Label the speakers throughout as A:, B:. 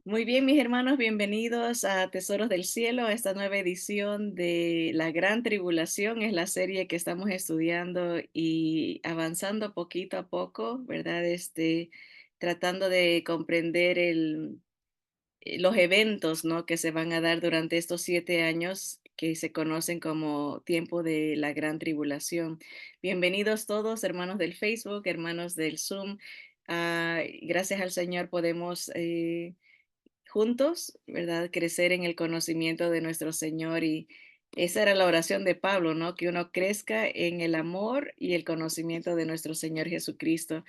A: Muy bien, mis hermanos, bienvenidos a Tesoros del Cielo, a esta nueva edición de La Gran Tribulación. Es la serie que estamos estudiando y avanzando poquito a poco, ¿verdad? Tratando de comprender los eventos, ¿no? Que se van a dar durante estos 7 años que se conocen como tiempo de la Gran Tribulación. Bienvenidos todos, hermanos del Facebook, hermanos del Zoom. Gracias al Señor podemos juntos, ¿verdad? Crecer en el conocimiento de nuestro Señor y esa era la oración de Pablo, ¿no? Que uno crezca en el amor y el conocimiento de nuestro Señor Jesucristo.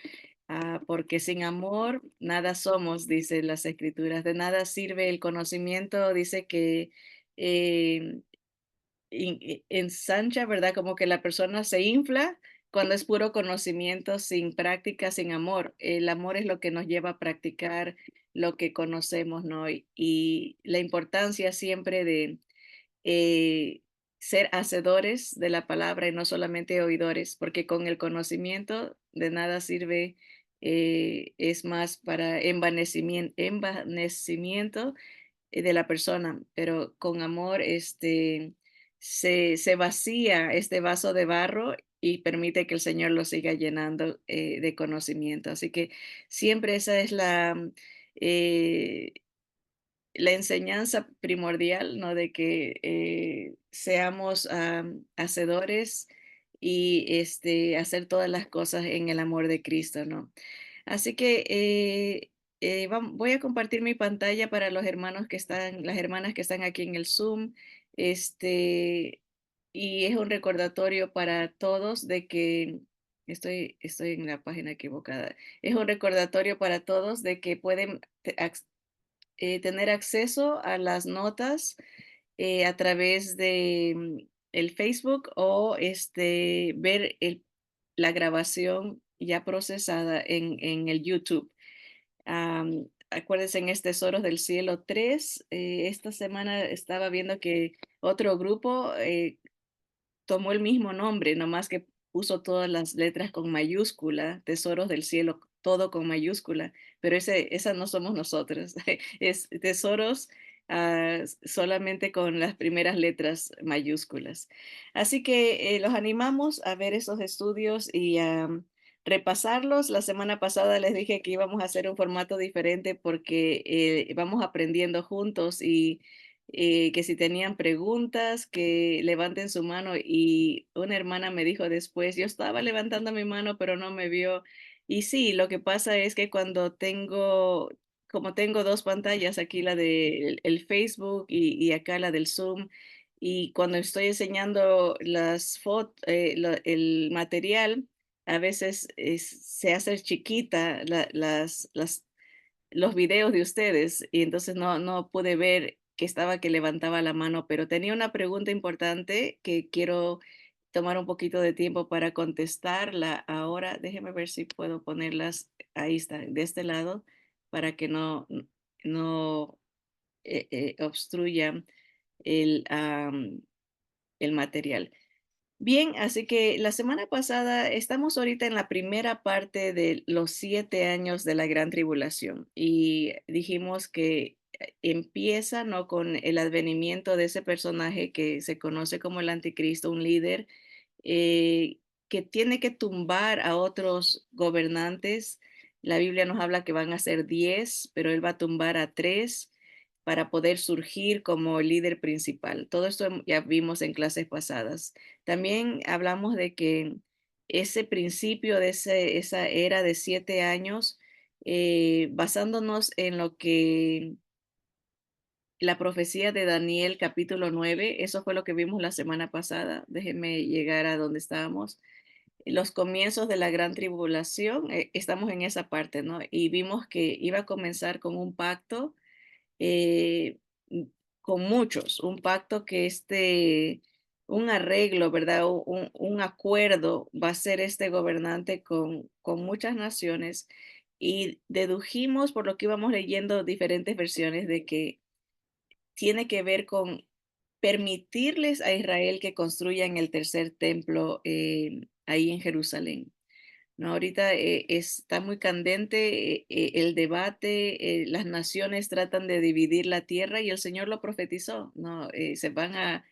A: Porque sin amor nada somos, dice las Escrituras. De nada sirve el conocimiento, dice que eh, ensancha, ¿verdad? Como que la persona se infla cuando es puro conocimiento, sin práctica, sin amor. El amor es lo que nos lleva a practicar lo que conocemos, ¿no? Y la importancia siempre de eh, ser hacedores de la palabra y no solamente oidores, porque con el conocimiento de nada sirve, es más para envanecimiento de la persona, pero con amor se vacía este vaso de barro y permite que el Señor lo siga llenando de conocimiento. Así que siempre esa es eh, la enseñanza primordial, ¿no? De que seamos hacedores y hacer todas las cosas en el amor de Cristo, ¿no? Así que voy a compartir mi pantalla para los hermanos que están, las hermanas que están aquí en el Zoom. Este, y es un recordatorio para todos de que estoy en la página equivocada. Es un recordatorio para todos de que pueden tener acceso a las notas a través de el Facebook o ver la grabación ya procesada en el YouTube. Acuérdense en este Tesoros del Cielo 3, esta semana estaba viendo que otro grupo tomó el mismo nombre, nomás que puso todas las letras con mayúscula, Tesoros del Cielo, todo con mayúscula, pero esa no somos nosotros, es Tesoros solamente con las primeras letras mayúsculas. Así que los animamos a ver esos estudios y a repasarlos. La semana pasada les dije que íbamos a hacer un formato diferente porque vamos aprendiendo juntos y que si tenían preguntas, que levanten su mano. Y una hermana me dijo después, yo estaba levantando mi mano, pero no me vio. Y sí, lo que pasa es que como tengo dos pantallas, aquí la de el Facebook y acá la del Zoom, y cuando estoy enseñando las fotos, el material, a veces se hace chiquita los videos de ustedes y entonces no pude ver que estaba que levantaba la mano, pero tenía una pregunta importante que quiero tomar un poquito de tiempo para contestarla ahora. Déjeme ver si puedo ponerlas, ahí está, de este lado, para que no obstruya el material. Bien, así que la semana pasada estamos ahorita en la primera parte de los 7 años de la gran tribulación y dijimos que empieza, ¿no? Con el advenimiento de ese personaje que se conoce como el anticristo, un líder eh, que tiene que tumbar a otros gobernantes. La Biblia nos habla que van a ser 10, pero él va a tumbar a 3 para poder surgir como el líder principal. Todo esto ya vimos en clases pasadas. También hablamos de que ese principio de esa era de 7 años, basándonos en lo que la profecía de Daniel capítulo 9, eso fue lo que vimos la semana pasada. Déjenme llegar a donde estábamos. Los comienzos de la gran tribulación, estamos en esa parte, ¿no? Y vimos que iba a comenzar con un pacto eh, con muchos, un pacto que un arreglo, ¿verdad? Un acuerdo va a ser este gobernante con muchas naciones y dedujimos por lo que íbamos leyendo diferentes versiones de que tiene que ver con permitirles a Israel que construyan el tercer templo ahí en Jerusalén. ¿no? Ahorita está muy candente el debate, las naciones tratan de dividir la tierra y el Señor lo profetizó, ¿no? Se van a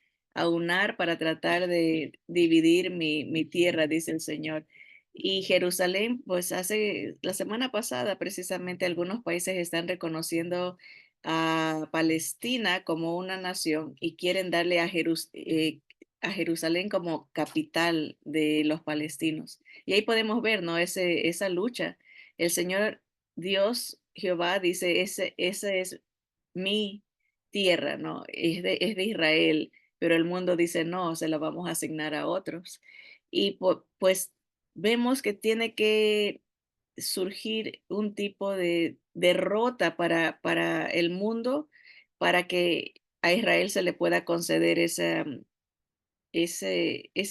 A: unar para tratar de dividir mi tierra, dice el Señor. Y Jerusalén, pues hace la semana pasada precisamente algunos países están reconociendo a Palestina como una nación y quieren darle a Jerusalén como capital de los palestinos. Y ahí podemos ver, ¿no? Esa lucha. El Señor Dios, Jehová, dice, esa es mi tierra, ¿no? Es de Israel, pero el mundo dice, no, se la vamos a asignar a otros. Y pues vemos que tiene que surgir un tipo de derrota para el mundo, para que a Israel se le pueda conceder ese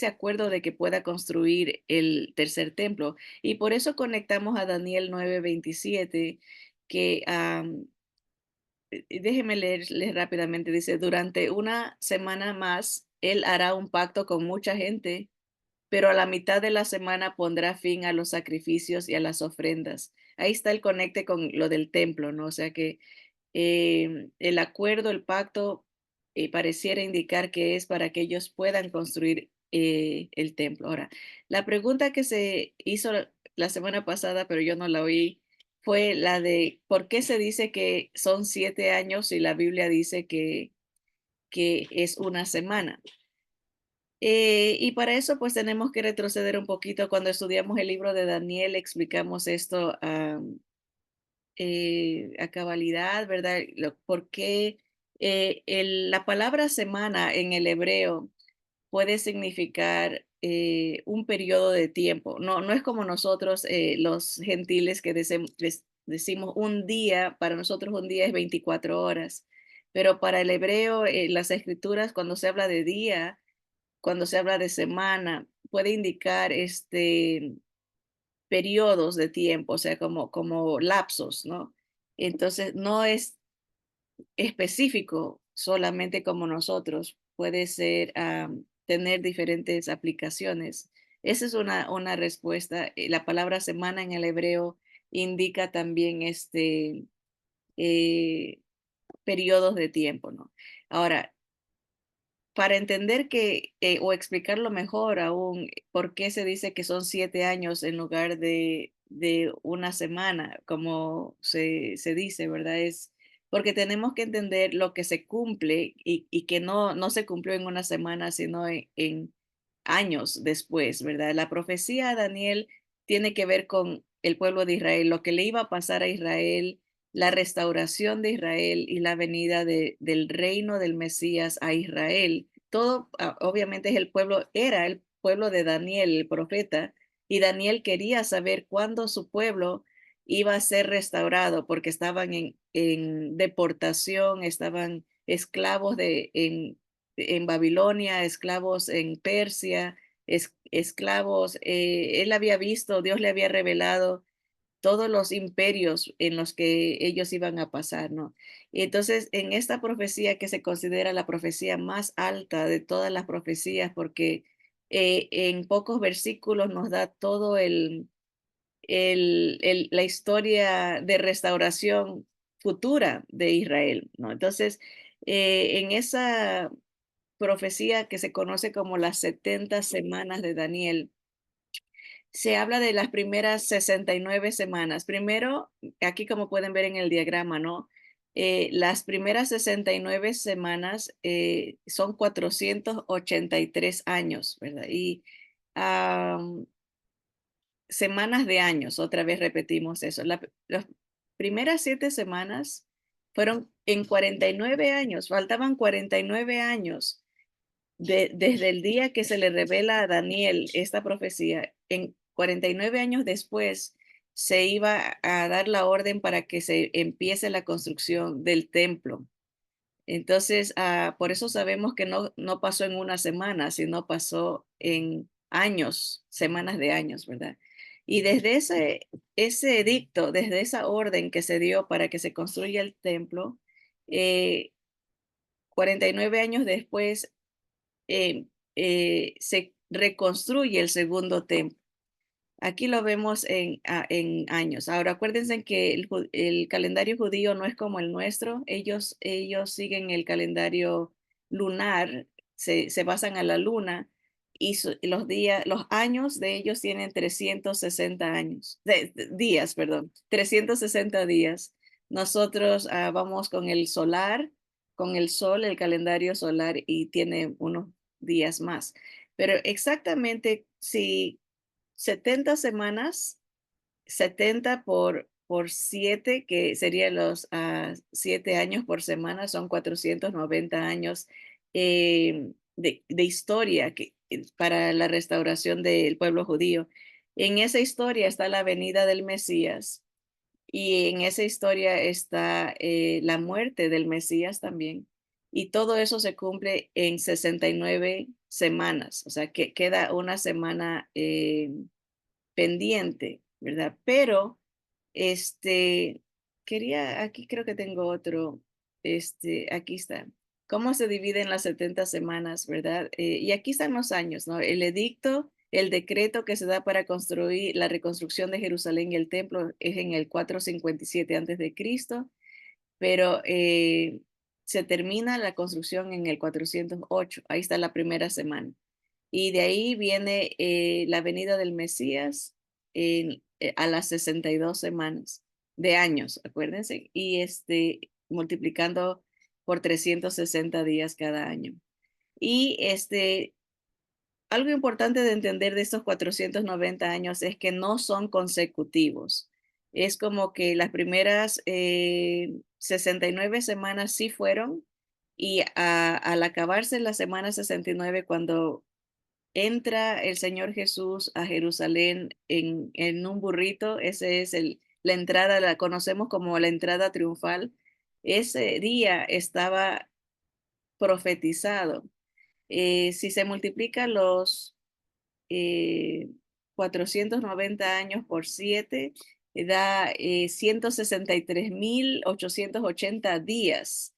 A: acuerdo de que pueda construir el tercer templo. Y por eso conectamos a Daniel 9:27, que déjeme leerles rápidamente, dice, durante una semana más, él hará un pacto con mucha gente, pero a la mitad de la semana pondrá fin a los sacrificios y a las ofrendas. Ahí está el conecte con lo del templo, ¿no? O sea que el acuerdo, el pacto, pareciera indicar que es para que ellos puedan construir el templo. Ahora, la pregunta que se hizo la semana pasada, pero yo no la oí, fue la de por qué se dice que son 7 años y la Biblia dice que es una semana. Y para eso, pues tenemos que retroceder un poquito. Cuando estudiamos el libro de Daniel, explicamos esto a cabalidad, ¿verdad? Por qué la palabra semana en el hebreo puede significar un periodo de tiempo. No, no es como nosotros, los gentiles, que decimos un día, para nosotros un día es 24 horas, pero para el hebreo, las escrituras, cuando se habla de día, cuando se habla de semana, puede indicar periodos de tiempo, o sea, como lapsos, ¿no? Entonces, no es específico solamente como nosotros, puede ser, tener diferentes aplicaciones. Esa es una respuesta. La palabra semana en el hebreo indica también eh, periodos de tiempo, ¿no? Ahora, para entender o explicarlo mejor aún, por qué se dice que son 7 años en lugar de una semana, como se dice, ¿verdad? Es porque tenemos que entender lo que se cumple y que no se cumplió en una semana, sino en años después, ¿verdad? La profecía de Daniel tiene que ver con el pueblo de Israel, lo que le iba a pasar a Israel, la restauración de Israel y la venida del reino del Mesías a Israel. Todo obviamente es era el pueblo de Daniel, el profeta, y Daniel quería saber cuándo su pueblo iba a ser restaurado, porque estaban en deportación, estaban esclavos en Babilonia, esclavos en Persia, esclavos. Él había visto, Dios le había revelado todos los imperios en los que ellos iban a pasar, ¿no? Y entonces, en esta profecía, que se considera la profecía más alta de todas las profecías, porque en pocos versículos nos da todo la historia de restauración futura de Israel, ¿no? Entonces, en esa profecía que se conoce como las 70 semanas de Daniel, se habla de las primeras 69 semanas. Primero, aquí como pueden ver en el diagrama, ¿no? Las primeras 69 semanas son 483 años, ¿verdad? Y am, semanas de años, otra vez repetimos eso. Las primeras 7 semanas fueron en 49 años, faltaban 49 años desde el día que se le revela a Daniel esta profecía. En 49 años después se iba a dar la orden para que se empiece la construcción del templo. Entonces, por eso sabemos que no pasó en una semana, sino pasó en años, semanas de años, ¿verdad? Y desde ese edicto, desde esa orden que se dio para que se construya el templo, eh, 49 años después, se reconstruye el segundo templo. Aquí lo vemos en años. Ahora, acuérdense que el calendario judío no es como el nuestro. Ellos siguen el calendario lunar, se basan a la luna y los días, los años de ellos tienen 360 años, días, perdón, 360 días. Nosotros vamos con el solar, con el sol, el calendario solar y tiene unos días más. Pero exactamente si 70 semanas, 70 por 7, que serían los 7 años por semana, son 490 años de historia para la restauración del pueblo judío. En esa historia está la venida del Mesías y en esa historia está la muerte del Mesías también. Y todo eso se cumple en 69 semanas, o sea que queda una semana pendiente, ¿verdad? Pero, este, aquí creo que tengo otro, aquí está. ¿Cómo se dividen las 70 semanas, verdad? Y aquí están los años, ¿no? El edicto, el decreto que se da para construir la reconstrucción de Jerusalén y el templo es en el 457 antes de Cristo, pero se termina la construcción en el 408. Ahí está la primera semana. Y de ahí viene la venida del Mesías a las 62 semanas de años, acuérdense, y multiplicando por 360 días cada año. Y algo importante de entender de estos 490 años es que no son consecutivos. Es como que las primeras 69 semanas sí fueron, y al acabarse la semana 69, cuando entra el Señor Jesús a Jerusalén en un burrito, ese es la entrada, la conocemos como la entrada triunfal. Ese día estaba profetizado. Si se multiplica los eh, 490 años por 7, da 163.880 días.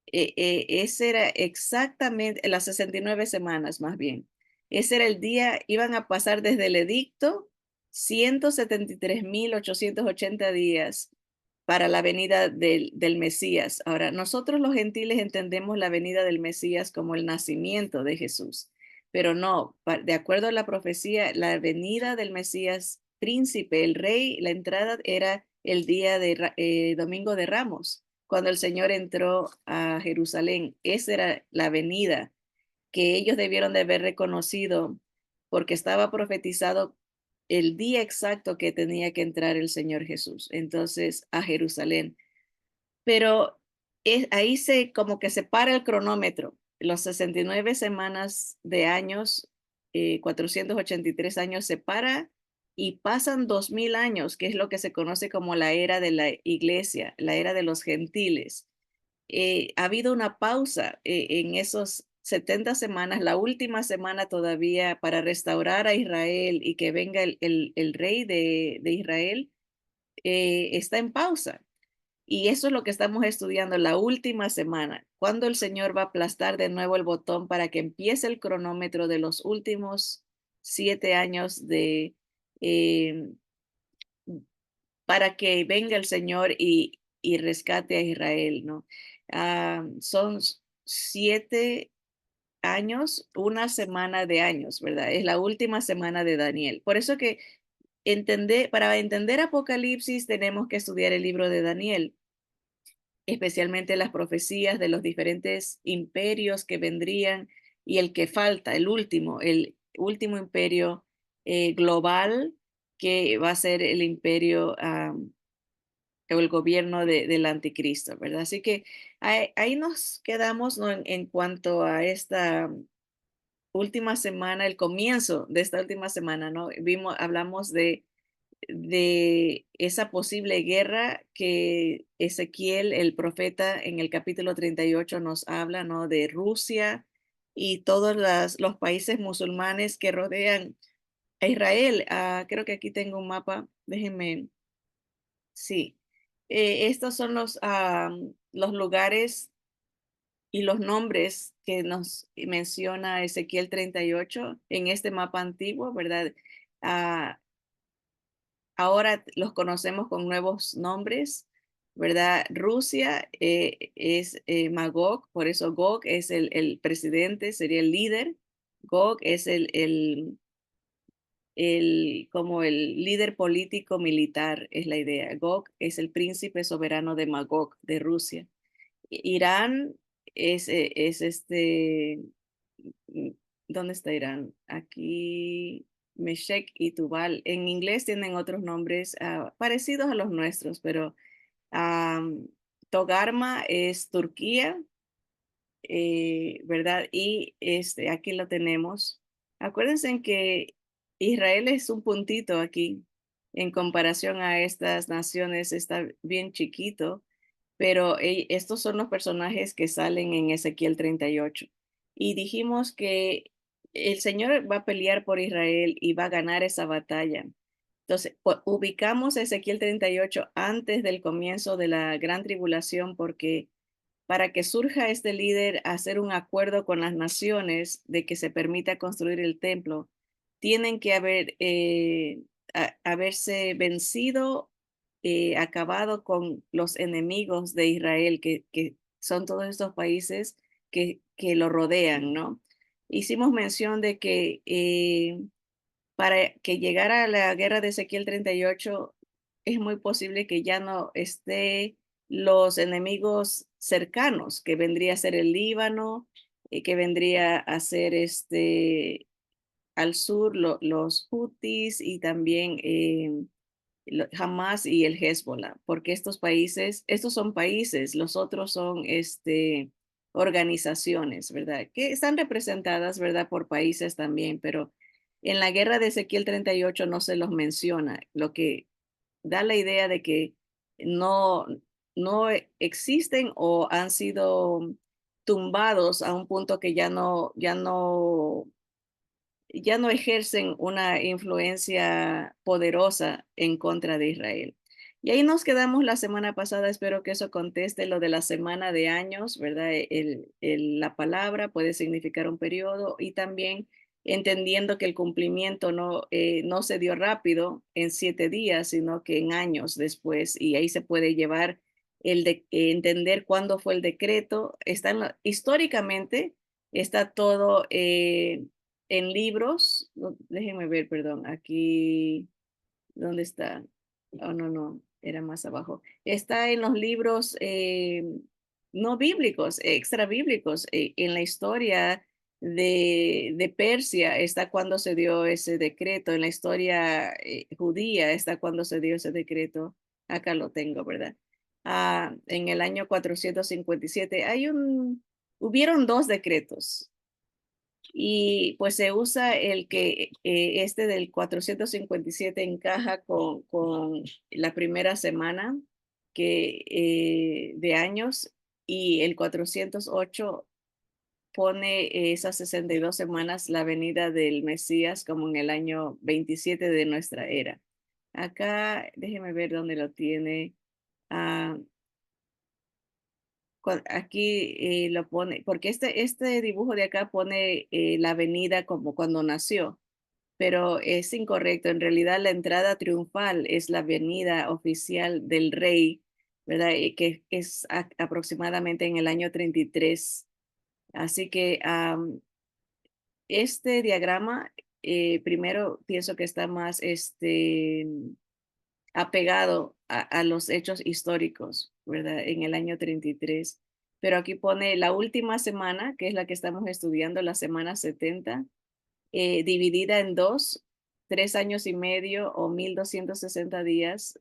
A: Ese era exactamente las 69 semanas más bien. Ese era el día, iban a pasar desde el edicto 173.880 días para la venida del Mesías. Ahora, nosotros los gentiles entendemos la venida del Mesías como el nacimiento de Jesús, pero no, de acuerdo a la profecía, la venida del Mesías príncipe, el rey, la entrada era el día de Domingo de Ramos, cuando el Señor entró a Jerusalén. Esa era la venida que ellos debieron de haber reconocido, porque estaba profetizado el día exacto que tenía que entrar el Señor Jesús, entonces a Jerusalén. Pero ahí como que se para el cronómetro, los 69 semanas de años, 483 años se para y pasan 2000 años, que es lo que se conoce como la era de la iglesia, la era de los gentiles. Ha habido una pausa en esos 70 semanas, la última semana todavía para restaurar a Israel y que venga el rey de Israel, está en pausa. Y eso es lo que estamos estudiando la última semana, cuando el Señor va a aplastar de nuevo el botón para que empiece el cronómetro de los últimos 7 años eh, para que venga el Señor y rescate a Israel, ¿no? Son 7 años, una semana de años, ¿verdad? Es la última semana de Daniel. Por eso que para entender Apocalipsis tenemos que estudiar el libro de Daniel, especialmente las profecías de los diferentes imperios que vendrían y el que falta, el último imperio global, que va a ser el imperio o el gobierno del anticristo, ¿verdad? Así que ahí nos quedamos, ¿no? En cuanto a esta última semana, el comienzo de esta última semana, ¿no? Hablamos de esa posible guerra que Ezequiel, el profeta, en el capítulo 38 nos habla, ¿no? De Rusia y todos los países musulmanes que rodean a Israel. Creo que aquí tengo un mapa, déjenme, sí. Estos son los lugares y los nombres que nos menciona Ezequiel 38 en este mapa antiguo, ¿verdad? Ah, ahora los conocemos con nuevos nombres, ¿verdad? Rusia es Magog, por eso Gog es el presidente, sería el líder. Gog es como el líder político militar, es la idea. Gog es el príncipe soberano de Magog, de Rusia. Irán es mm, ¿dónde está Irán? Aquí, Meshek y Tubal. En inglés tienen otros nombres parecidos a los nuestros, pero Togarma es Turquía, ¿verdad? Y aquí lo tenemos. Acuérdense en que Israel es un puntito aquí en comparación a estas naciones, está bien chiquito, pero estos son los personajes que salen en Ezequiel 38. Y dijimos que el Señor va a pelear por Israel y va a ganar esa batalla. Entonces, ubicamos Ezequiel 38 antes del comienzo de la gran tribulación porque para que surja este líder a hacer un acuerdo con las naciones de que se permita construir el templo, tienen que haberse vencido, acabado con los enemigos de Israel, que son todos estos países que lo rodean, ¿no? Hicimos mención de que para que llegara a la guerra de Ezequiel 38, es muy posible que ya no esté los enemigos cercanos, que vendría a ser el Líbano, que vendría a ser al sur los Hutis y también Hamas y el Hezbollah, porque estos son países, los otros son organizaciones, ¿verdad? Que están representadas, ¿verdad? Por países también, pero en la guerra de Ezequiel 38 no se los menciona, lo que da la idea de que no, no existen o han sido tumbados a un punto que ya no ejercen una influencia poderosa en contra de Israel. Y ahí nos quedamos la semana pasada. Espero que eso conteste lo de la semana de años, ¿verdad? La palabra puede significar un periodo y también entendiendo que el cumplimiento no se dio rápido en 7 días, sino que en años después. Y ahí se puede llevar entender cuándo fue el decreto. Históricamente está todo en libros, déjenme ver, perdón, aquí, ¿dónde está? Oh, no, no, era más abajo. Está en los libros no bíblicos, extra bíblicos. En la historia de Persia está cuando se dio ese decreto, en la historia judía está cuando se dio ese decreto. Acá lo tengo, ¿verdad? En el año 457 hubieron dos decretos y pues se usa el que del 457 encaja con la primera semana de años y el 408 pone esas 62 semanas la venida del Mesías como en el año 27 de nuestra era. Acá, déjeme ver dónde lo tiene. Ah, aquí lo pone, porque este dibujo de acá pone la avenida como cuando nació, pero es incorrecto. En realidad la entrada triunfal es la avenida oficial del rey, ¿verdad? Y que es aproximadamente en el año 33. Así que este diagrama, primero pienso que está más apegado a los hechos históricos, ¿verdad? En el año 33. Pero aquí pone la última semana, que es la que estamos estudiando, la semana 70, dividida en dos, 3 años y medio o 1260 días,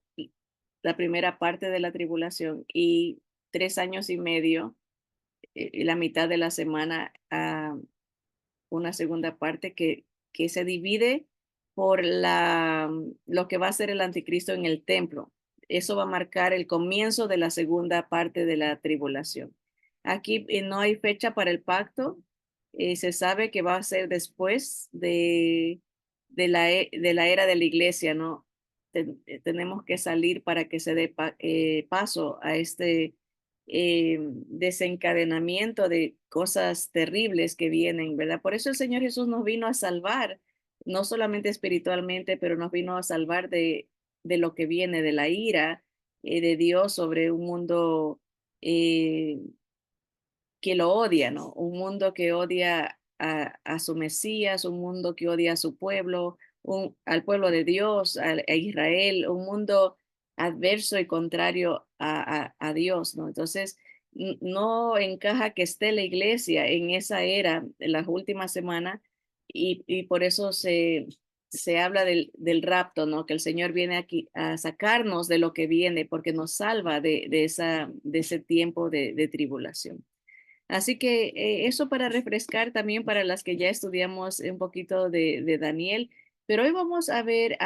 A: la primera parte de la tribulación, y 3 años y medio, la mitad de la semana, una segunda parte que se divide por lo que va a ser el anticristo en el templo. Eso va a marcar el comienzo de la segunda parte de la tribulación. Aquí no hay fecha para el pacto. Se sabe que va a ser después de la era de la iglesia, ¿no? Tenemos que salir para que se dé paso a desencadenamiento de cosas terribles que vienen, ¿verdad? Por eso el Señor Jesús nos vino a salvar, no solamente espiritualmente, pero nos vino a salvar de lo que viene, de la ira de Dios sobre un mundo eh, que lo odia, ¿no? Un mundo que odia a su Mesías, un mundo que odia a su pueblo, al pueblo de Dios, a Israel, un mundo adverso y contrario a Dios, ¿no? Entonces, no encaja que esté la iglesia en esa era, en las últimas semanas, y por eso se habla del rapto, ¿no? Que el Señor viene aquí a sacarnos de lo que viene, porque nos salva de ese tiempo de tribulación. Así que eso para refrescar también para las que ya estudiamos un poquito de Daniel, pero hoy vamos a ver,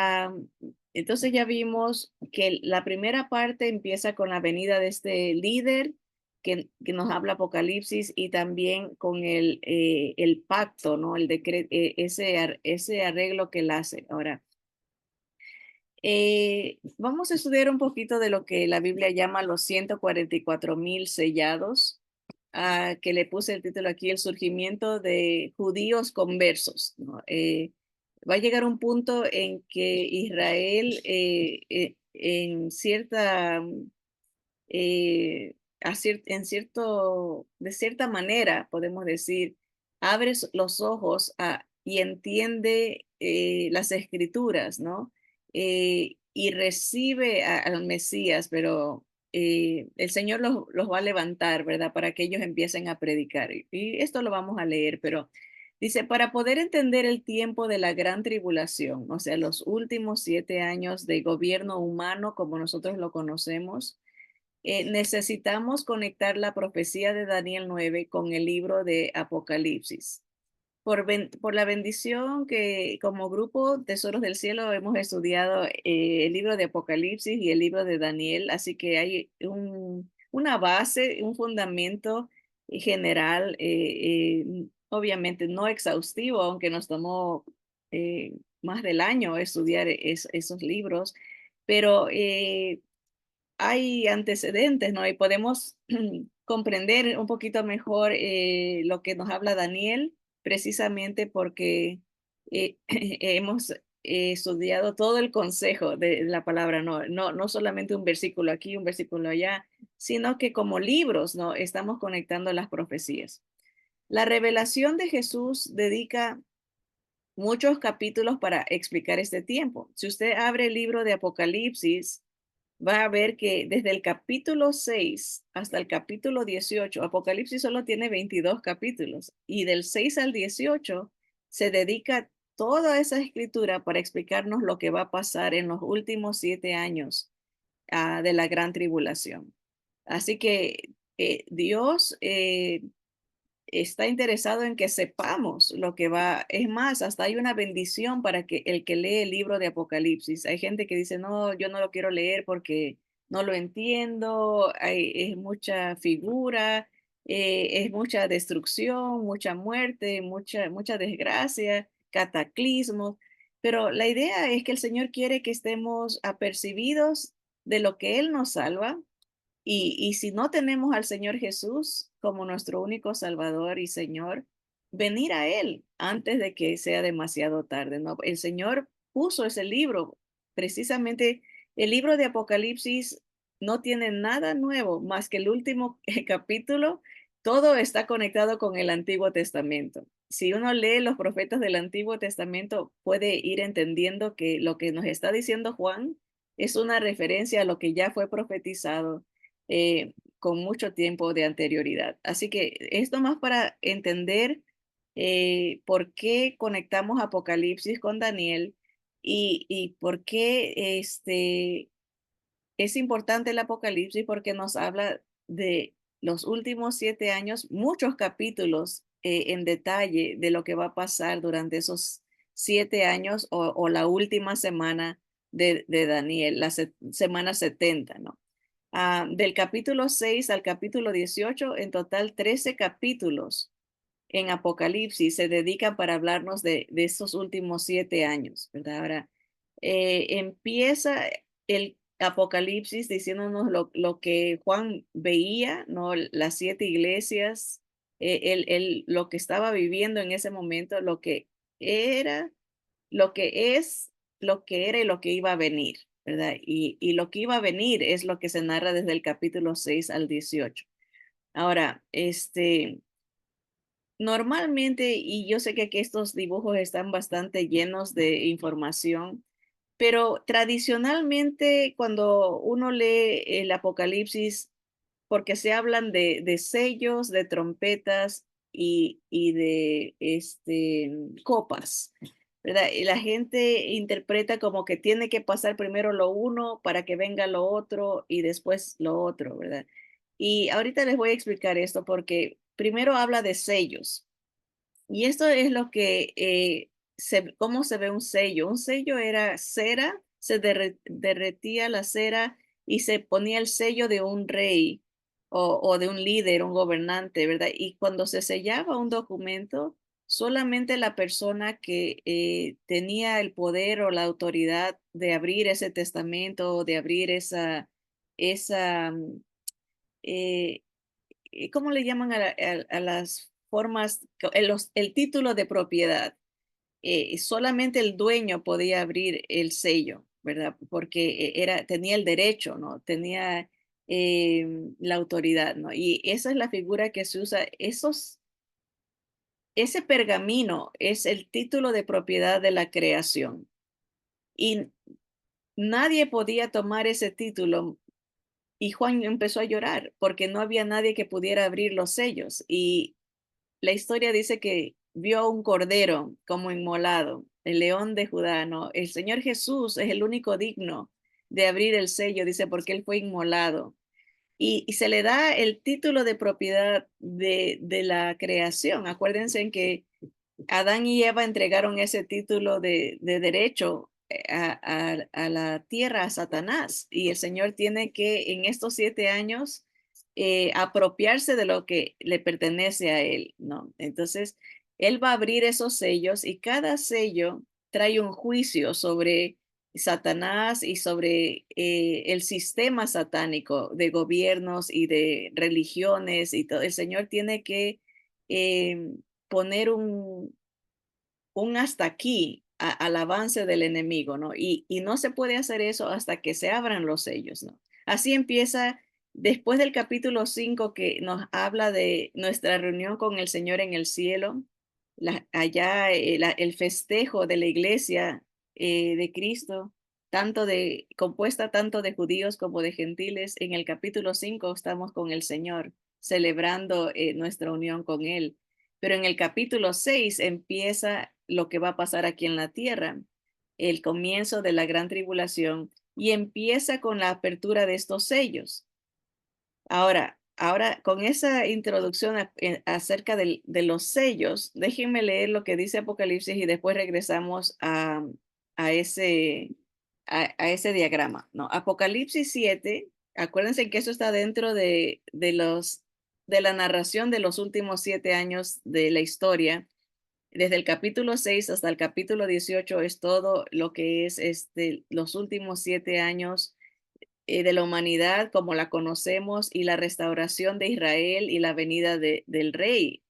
A: entonces ya vimos que la primera parte empieza con la venida de este líder que nos habla Apocalipsis y también con el pacto, ¿no? El decreto, ese arreglo que él hace. Ahora, vamos a estudiar un poquito de lo que la Biblia llama los 144,000 sellados, que le puse el título aquí, el surgimiento de judíos conversos, ¿no? Va a llegar un punto en que Israel, en cierta en de cierta manera, podemos decir, abre los ojos y entiende las escrituras, ¿no? Y recibe al Mesías, pero el Señor los va a levantar, ¿verdad? Para que ellos empiecen a predicar. Y esto lo vamos a leer, pero dice, para poder entender el tiempo de la gran tribulación, o sea, los últimos 7 años de gobierno humano como nosotros lo conocemos, necesitamos conectar la profecía de Daniel 9 con el libro de Apocalipsis. Por la bendición que como grupo Tesoros del Cielo hemos estudiado el libro de Apocalipsis y el libro de Daniel, así que hay una base, un fundamento general, obviamente no exhaustivo, aunque nos tomó más del año estudiar esos libros, pero hay antecedentes, ¿no? Y podemos comprender un poquito mejor lo que nos habla Daniel, precisamente porque hemos estudiado todo el consejo de la palabra, no solamente un versículo aquí, un versículo allá, sino que como libros, ¿no? Estamos conectando las profecías. La revelación de Jesús dedica muchos capítulos para explicar este tiempo. Si usted abre el libro de Apocalipsis, va a ver que desde el capítulo 6 hasta el capítulo 18, Apocalipsis solo tiene 22 capítulos y del 6 al 18 se dedica toda esa escritura para explicarnos lo que va a pasar en los últimos 7 años de la gran tribulación. Así que Dios está interesado en que sepamos lo que va. Es más, hasta hay una bendición para que el que lee el libro de Apocalipsis. Hay gente que dice, no, yo no lo quiero leer porque no lo entiendo, es mucha figura, es mucha destrucción, mucha muerte, mucha desgracia, cataclismos. Pero la idea es que el Señor quiere que estemos apercibidos de lo que Él nos salva y si no tenemos al Señor Jesús como nuestro único Salvador y Señor, venir a Él antes de que sea demasiado tarde, ¿no? El Señor puso ese libro, precisamente el libro de Apocalipsis no tiene nada nuevo más que el último capítulo, todo está conectado con el Antiguo Testamento. Si uno lee los profetas del Antiguo Testamento, puede ir entendiendo que lo que nos está diciendo Juan es una referencia a lo que ya fue profetizado con mucho tiempo de anterioridad. Así que esto más para entender por qué conectamos Apocalipsis con Daniel y por qué es importante el Apocalipsis porque nos habla de los últimos 7 años, muchos capítulos en detalle de lo que va a pasar durante esos 7 años o la última semana de Daniel, la semana 70, ¿no? Del capítulo 6 al capítulo 18, en total 13 capítulos en Apocalipsis se dedican para hablarnos de estos últimos 7 años, ¿verdad? Ahora, empieza el Apocalipsis diciéndonos lo que Juan veía, ¿no? Las 7 iglesias, lo que estaba viviendo en ese momento, lo que era, lo que es, lo que era y lo que iba a venir, ¿verdad? Y lo que iba a venir es lo que se narra desde el capítulo 6 al 18. Ahora, normalmente, y yo sé que aquí estos dibujos están bastante llenos de información, pero tradicionalmente cuando uno lee el Apocalipsis, porque se hablan de sellos, de trompetas y de copas, ¿verdad? Y la gente interpreta como que tiene que pasar primero lo uno para que venga lo otro y después lo otro, ¿verdad? Y ahorita les voy a explicar esto porque primero habla de sellos. Y esto es lo que, cómo se ve un sello. Un sello era cera, se derretía la cera y se ponía el sello de un rey o de un líder, un gobernante, ¿verdad? Y cuando se sellaba un documento, solamente la persona que tenía el poder o la autoridad de abrir ese testamento o de abrir esa, eh, ¿cómo le llaman a las formas, el título de propiedad? Solamente el dueño podía abrir el sello, ¿verdad? Porque tenía el derecho, ¿no? Tenía la autoridad, ¿no? Y esa es la figura que se usa. Ese pergamino es el título de propiedad de la creación. Y nadie podía tomar ese título. Y Juan empezó a llorar porque no había nadie que pudiera abrir los sellos. Y la historia dice que vio un cordero como inmolado, el león de Judá, ¿no? El Señor Jesús es el único digno de abrir el sello, dice, porque él fue inmolado. Y se le da el título de propiedad de la creación. Acuérdense en que Adán y Eva entregaron ese título de derecho a la tierra a Satanás y el Señor tiene que en estos 7 años apropiarse de lo que le pertenece a Él, ¿no? Entonces, Él va a abrir esos sellos y cada sello trae un juicio sobre Satanás y sobre el sistema satánico de gobiernos y de religiones y todo. El Señor tiene que poner un hasta aquí al avance del enemigo, ¿no? Y no se puede hacer eso hasta que se abran los sellos, ¿no? Así empieza después del capítulo 5 que nos habla de nuestra reunión con el Señor en el cielo, allá el festejo de la iglesia de Cristo, compuesta tanto de judíos como de gentiles. En el capítulo 5 estamos con el Señor celebrando nuestra unión con Él. Pero en el capítulo 6 empieza lo que va a pasar aquí en la tierra, el comienzo de la gran tribulación, y empieza con la apertura de estos sellos. Ahora con esa introducción acerca de los sellos, déjenme leer lo que dice Apocalipsis y después regresamos a ese diagrama, ¿no? Apocalipsis 7, acuérdense que eso está dentro de la narración de los últimos 7 años de la historia. Desde el capítulo 6 hasta el capítulo 18 es todo lo que es los últimos 7 años de la humanidad como la conocemos y la restauración de Israel y la venida del rey.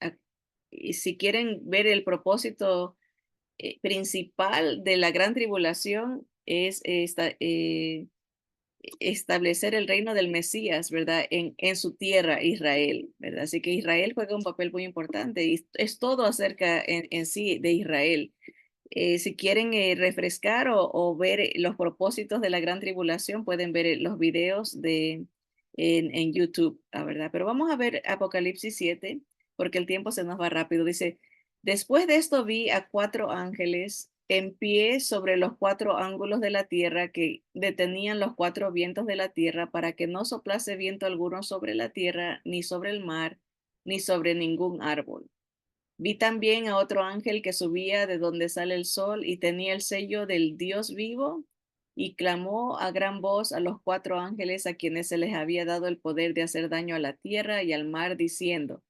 A: Y si quieren ver el propósito principal de la gran tribulación es establecer el reino del Mesías, ¿verdad? En su tierra, Israel, ¿verdad? Así que Israel juega un papel muy importante y es todo acerca en sí de Israel. Si quieren refrescar o ver los propósitos de la gran tribulación, pueden ver los videos en YouTube, la verdad. Pero vamos a ver Apocalipsis 7, porque el tiempo se nos va rápido. Dice, después de esto vi a 4 ángeles en pie sobre los 4 ángulos de la tierra que detenían los 4 vientos de la tierra para que no soplase viento alguno sobre la tierra, ni sobre el mar, ni sobre ningún árbol. Vi también a otro ángel que subía de donde sale el sol y tenía el sello del Dios vivo y clamó a gran voz a los 4 ángeles a quienes se les había dado el poder de hacer daño a la tierra y al mar, diciendo,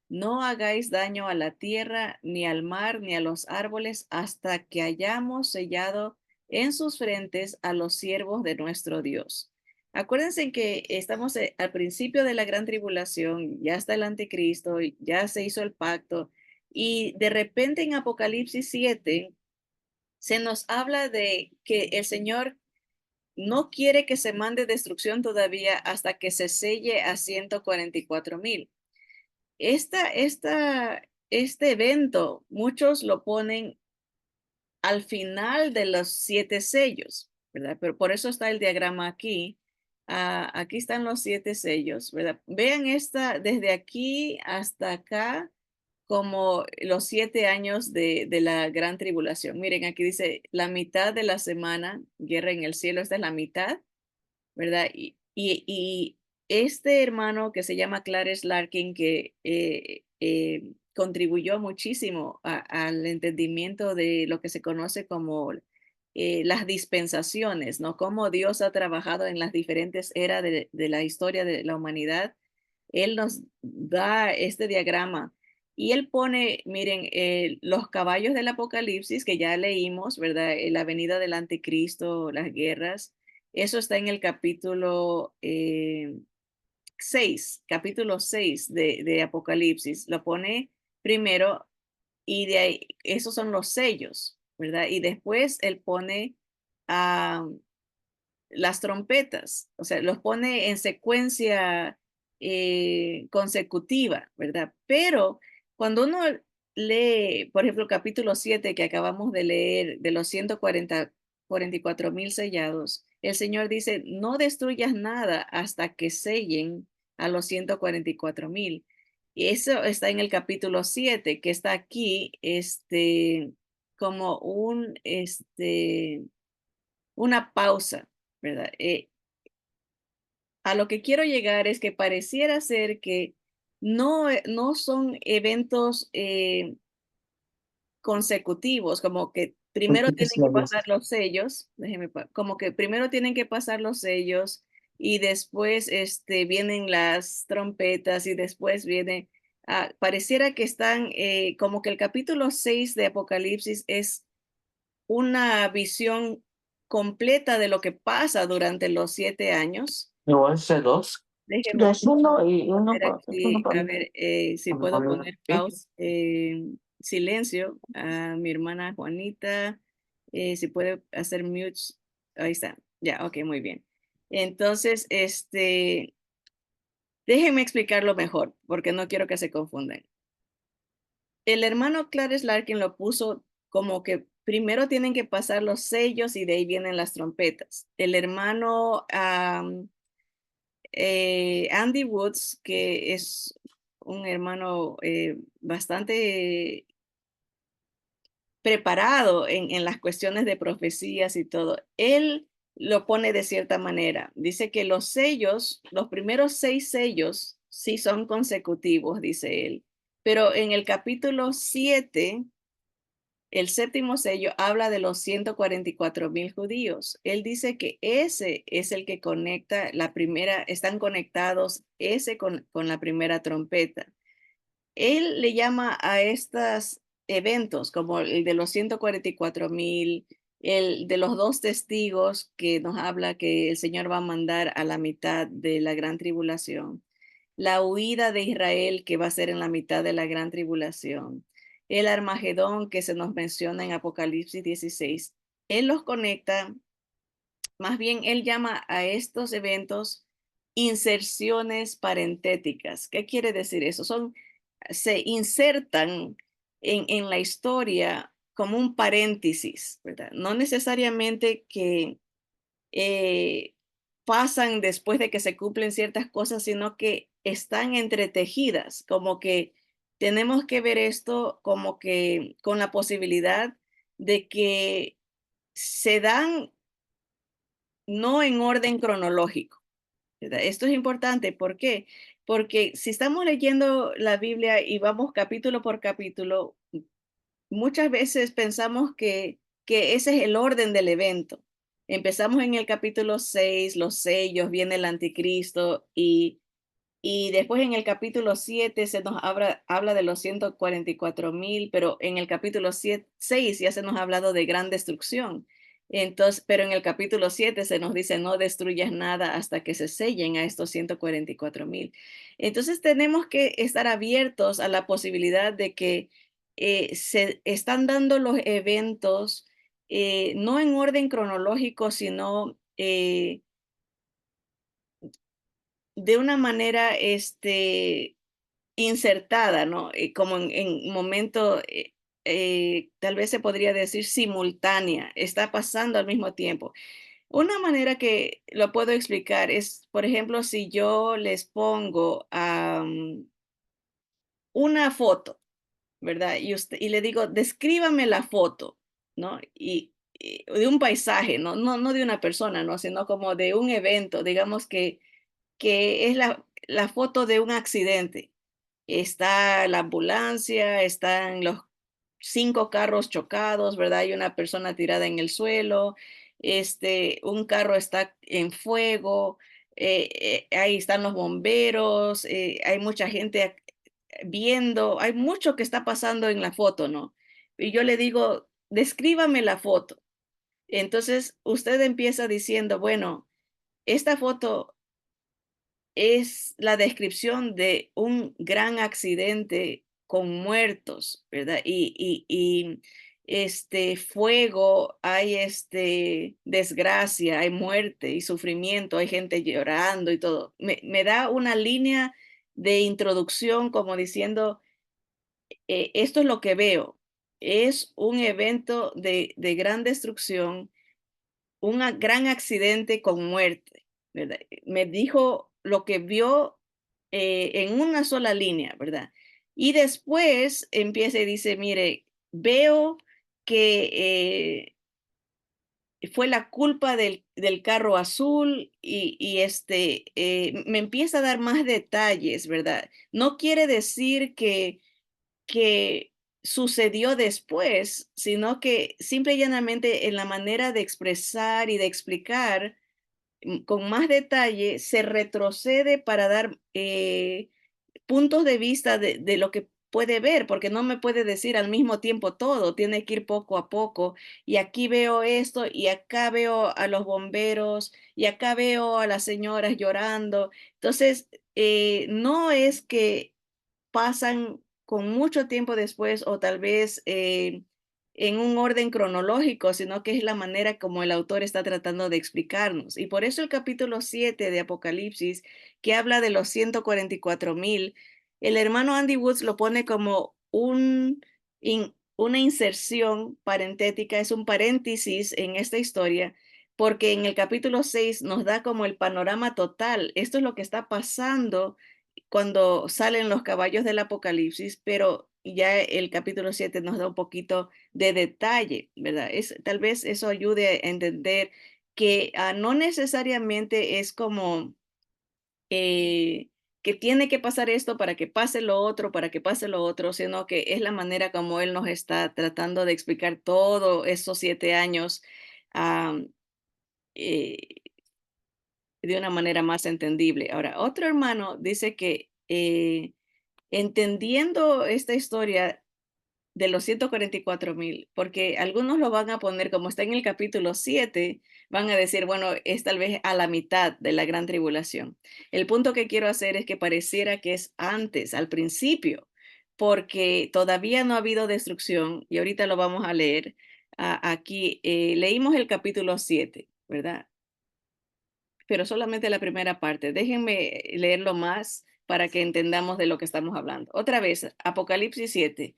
A: no hagáis daño a la tierra, ni al mar, ni a los árboles, hasta que hayamos sellado en sus frentes a los siervos de nuestro Dios. Acuérdense que estamos al principio de la gran tribulación, ya está el anticristo, ya se hizo el pacto, y de repente en Apocalipsis 7 se nos habla de que el Señor no quiere que se mande destrucción todavía hasta que se selle a 144,000. Este evento, muchos lo ponen al final de los 7 sellos, ¿verdad? Pero por eso está el diagrama aquí. Aquí están los 7 sellos, ¿verdad? Vean desde aquí hasta acá como los 7 años de la gran tribulación. Miren, aquí dice la mitad de la semana, guerra en el cielo, esta es la mitad, ¿verdad? Y este hermano que se llama Clarence Larkin, que contribuyó muchísimo al entendimiento de lo que se conoce como las dispensaciones, ¿no? Cómo Dios ha trabajado en las diferentes eras de la historia de la humanidad. Él nos da este diagrama y él pone, miren, los caballos del Apocalipsis que ya leímos, ¿verdad? La venida del anticristo, las guerras. Eso está en el capítulo 6, capítulo 6 de Apocalipsis. Lo pone primero y de ahí, esos son los sellos, ¿verdad? Y después él pone a las trompetas, o sea, los pone en secuencia consecutiva, ¿verdad? Pero cuando uno lee, por ejemplo, capítulo 7 que acabamos de leer de los 144,000 sellados, el Señor dice, no destruyas nada hasta que sellen a los 144,000. Y eso está en el capítulo 7 que está aquí, como una pausa, ¿verdad? A lo que quiero llegar es que pareciera ser que no son eventos consecutivos, como que primero tienen que pasar los sellos, como que primero tienen que pasar los sellos y después vienen las trompetas y después pareciera que están como que el capítulo 6 de Apocalipsis es una visión completa de lo que pasa durante los 7 años.
B: Igual sé dos.
A: Déjeme
B: Ya es uno y uno
A: poner
B: uno
A: aquí,
B: para
A: a
B: mí.
A: ver si
B: Uno
A: puedo
B: para mí.
A: poner
B: ¿Sí?
A: pausa, silencio a mi hermana Juanita, si puede hacer mute, ahí está, ya, ok, muy bien. Entonces, déjenme explicarlo mejor, porque no quiero que se confundan. El hermano Clarence Larkin lo puso como que primero tienen que pasar los sellos y de ahí vienen las trompetas. El hermano Andy Woods, que es un hermano bastante preparado en las cuestiones de profecías y todo, él lo pone de cierta manera. Dice que los sellos, los primeros 6 sellos, sí son consecutivos, dice él. Pero en el capítulo 7, el séptimo sello habla de los 144,000 judíos. Él dice que ese es el que conecta la primera, están conectados ese con la primera trompeta. Él le llama a estos eventos como el de los 144,000, el de los dos testigos que nos habla que el Señor va a mandar a la mitad de la gran tribulación, la huida de Israel que va a ser en la mitad de la gran tribulación, el Armagedón que se nos menciona en Apocalipsis 16. Él los conecta, más bien él llama a estos eventos inserciones parentéticas. ¿Qué quiere decir eso? Se insertan en la historia como un paréntesis, ¿verdad? No necesariamente que eh, pasan después de que se cumplen ciertas cosas, sino que están entretejidas, como que tenemos que ver esto como que con la posibilidad de que se dan no en orden cronológico, ¿verdad? Esto es importante, ¿por qué? Porque si estamos leyendo la Biblia y vamos capítulo por capítulo, muchas veces pensamos que ese es el orden del evento. Empezamos en el capítulo 6, los sellos, viene el anticristo y después en el capítulo 7 se nos habla de los 144,000, pero en el capítulo 6 ya se nos ha hablado de gran destrucción. Entonces, pero en el capítulo 7 se nos dice no destruyas nada hasta que se sellen a estos 144,000. Entonces tenemos que estar abiertos a la posibilidad de que se están dando los eventos no en orden cronológico, sino de una manera insertada, ¿no? Como en momento, tal vez se podría decir simultánea, está pasando al mismo tiempo. Una manera que lo puedo explicar es, por ejemplo, si yo les pongo una foto, ¿verdad? Y le digo, descríbame la foto, ¿no? Y de un paisaje, ¿no? No de una persona, ¿no? Sino como de un evento, digamos que es la foto de un accidente. Está la ambulancia, están los 5 carros chocados, ¿verdad? Hay una persona tirada en el suelo, un carro está en fuego, ahí están los bomberos, hay mucha gente viendo, hay mucho que está pasando en la foto, ¿no? Y yo le digo, descríbame la foto. Entonces usted empieza diciendo, bueno, esta foto es la descripción de un gran accidente con muertos, ¿verdad? Fuego, hay desgracia, hay muerte y sufrimiento, hay gente llorando y todo. Me da una línea de introducción como diciendo, esto es lo que veo. Es un evento de gran destrucción, un gran accidente con muerte, ¿verdad? Me dijo lo que vio en una sola línea, ¿verdad? Y después empieza y dice, mire, veo que fue la culpa del carro azul me empieza a dar más detalles, ¿verdad? No quiere decir que sucedió después, sino que simple y llanamente en la manera de expresar y de explicar con más detalle, se retrocede para dar puntos de vista de lo que puede ver, porque no me puede decir al mismo tiempo todo, tiene que ir poco a poco. Y aquí veo esto, y acá veo a los bomberos, y acá veo a las señoras llorando. Entonces, no es que pasan con mucho tiempo después o tal vez en un orden cronológico, sino que es la manera como el autor está tratando de explicarnos. Y por eso el capítulo 7 de Apocalipsis, que habla de los 144,000, el hermano Andy Woods lo pone como una inserción parentética, es un paréntesis en esta historia, porque en el capítulo 6 nos da como el panorama total. Esto es lo que está pasando cuando salen los caballos del Apocalipsis, pero ya el capítulo 7 nos da un poquito de detalle, ¿verdad? Tal vez eso ayude a entender que no necesariamente es como eh, que tiene que pasar esto para que pase lo otro, para que pase lo otro, sino que es la manera como él nos está tratando de explicar todo estos 7 años am, eh, de una manera más entendible. Ahora, otro hermano dice que entendiendo esta historia de los 144,000, porque algunos lo van a poner como está en el capítulo 7, van a decir, bueno, es tal vez a la mitad de la gran tribulación. El punto que quiero hacer es que pareciera que es antes, al principio, porque todavía no ha habido destrucción y ahorita lo vamos a leer. Aquí leímos el capítulo 7, ¿verdad? Pero solamente la primera parte. Déjenme leerlo más para que entendamos de lo que estamos hablando. Otra vez, Apocalipsis 7.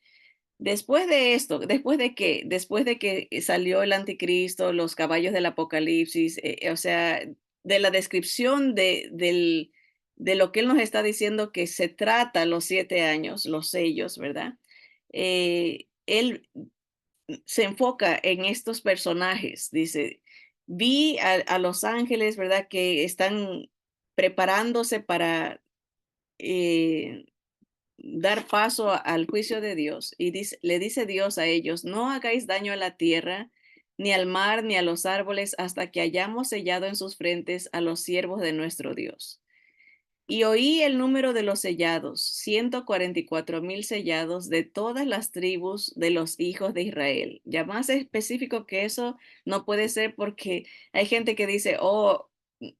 A: Después de esto, ¿después de qué? Después de que salió el anticristo, los caballos del Apocalipsis, o sea, de la descripción de lo que él nos está diciendo que se trata los 7 años, los sellos, ¿verdad? Él se enfoca en estos personajes, dice, vi a los ángeles, ¿verdad? Que están preparándose para eh, dar paso al juicio de Dios. Y le dice Dios a ellos, no hagáis daño a la tierra, ni al mar, ni a los árboles, hasta que hayamos sellado en sus frentes a los siervos de nuestro Dios. Y oí el número de los sellados, 144,000 sellados de todas las tribus de los hijos de Israel. Ya más específico que eso no puede ser porque hay gente que dice, oh,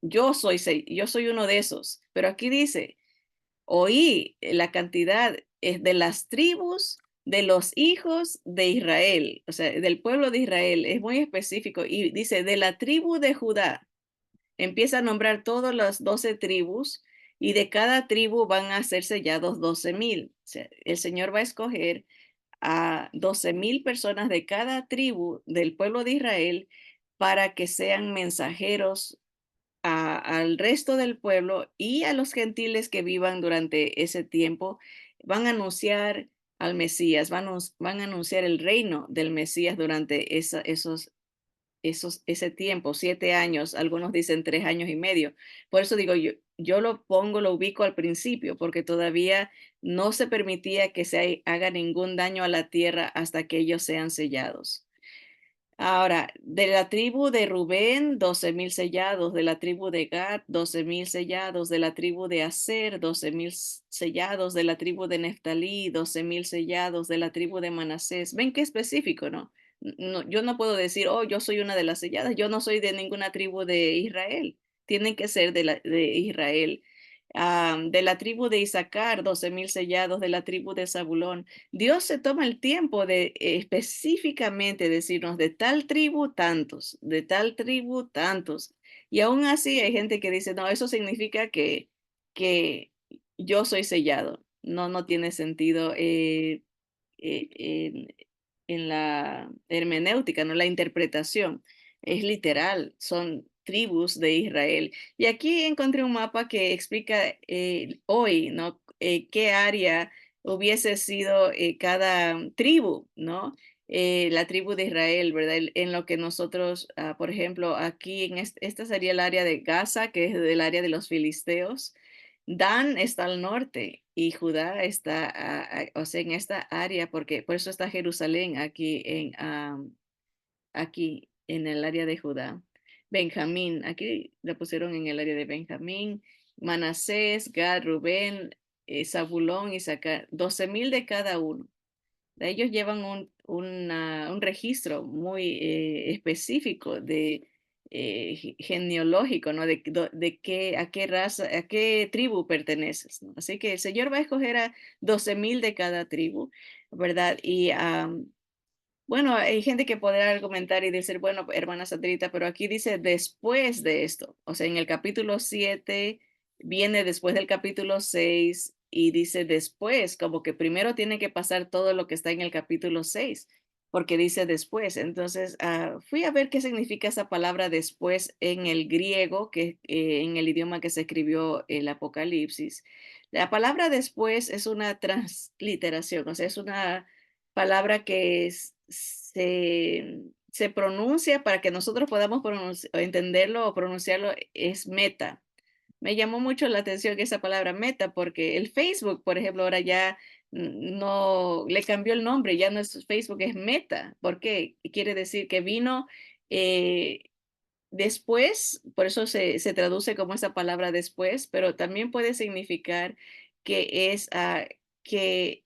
A: yo soy uno de esos. Pero aquí dice, oí la cantidad es de las tribus de los hijos de Israel, o sea, del pueblo de Israel. Es muy específico y dice, de la tribu de Judá. empieza a nombrar todas las 12 tribus y de cada tribu van a ser sellados 12,000. O sea, el Señor va a escoger a 12,000 personas de cada tribu del pueblo de Israel para que sean mensajeros al resto del pueblo y a los gentiles que vivan durante ese tiempo. Van a anunciar al Mesías, van a anunciar el reino del Mesías durante ese tiempo, 7 años, algunos dicen 3 años y medio. Por eso digo, yo lo ubico al principio, porque todavía no se permitía que se haga ningún daño a la tierra hasta que ellos sean sellados. Ahora, de la tribu de Rubén, 12,000 sellados, de la tribu de Gad, 12,000 sellados, de la tribu de Aser, 12,000 sellados, de la tribu de Neftalí, 12,000 sellados, de la tribu de Manasés. ¿Ven qué específico, no? No, yo no puedo decir, oh, yo soy una de las selladas, yo no soy de ninguna tribu de Israel. Tienen que ser de Israel. De la tribu de Isaacar, 12,000 sellados, de la tribu de Zabulón. Dios se toma el tiempo de específicamente decirnos de tal tribu tantos, de tal tribu tantos. Y aún así hay gente que dice, no, eso significa que yo soy sellado. No, no tiene sentido eh, en, en la hermenéutica, no la interpretación. Es literal, son tribus de Israel. Y aquí encontré un mapa que explica hoy, ¿no? Qué área hubiese sido cada tribu, ¿no? La tribu de Israel, ¿verdad? En lo que nosotros, por ejemplo, aquí esta sería el área de Gaza, que es del área de los filisteos. Dan está al norte y Judá está, o sea, en esta área, porque por eso está Jerusalén aquí en el área de Judá. Benjamín, aquí la pusieron en el área de Benjamín. Manasés, Gad, Rubén, Zabulón, Isaacar, 12,000 de cada uno. Ellos llevan un registro muy específico de genealógico, ¿no? De a qué raza, a qué tribu perteneces, ¿no? Así que el Señor va a escoger a 12,000 de cada tribu, ¿verdad? Y bueno, hay gente que podrá argumentar y decir, bueno, hermana Sandrita, pero aquí dice después de esto. O sea, en el capítulo 7 viene después del capítulo 6 y dice después, como que primero tiene que pasar todo lo que está en el capítulo 6 porque dice después. Entonces, fui a ver qué significa esa palabra después en el griego, que en el idioma que se escribió el Apocalipsis. La palabra después es una transliteración, o sea, es una palabra que se pronuncia para que nosotros podamos entenderlo o pronunciarlo, es meta. Me llamó mucho la atención esa palabra meta porque el Facebook, por ejemplo, ahora ya no le cambió el nombre, ya no es Facebook, es Meta. ¿Por qué? Quiere decir que vino eh, después, por eso se traduce como esa palabra después, pero también puede significar que que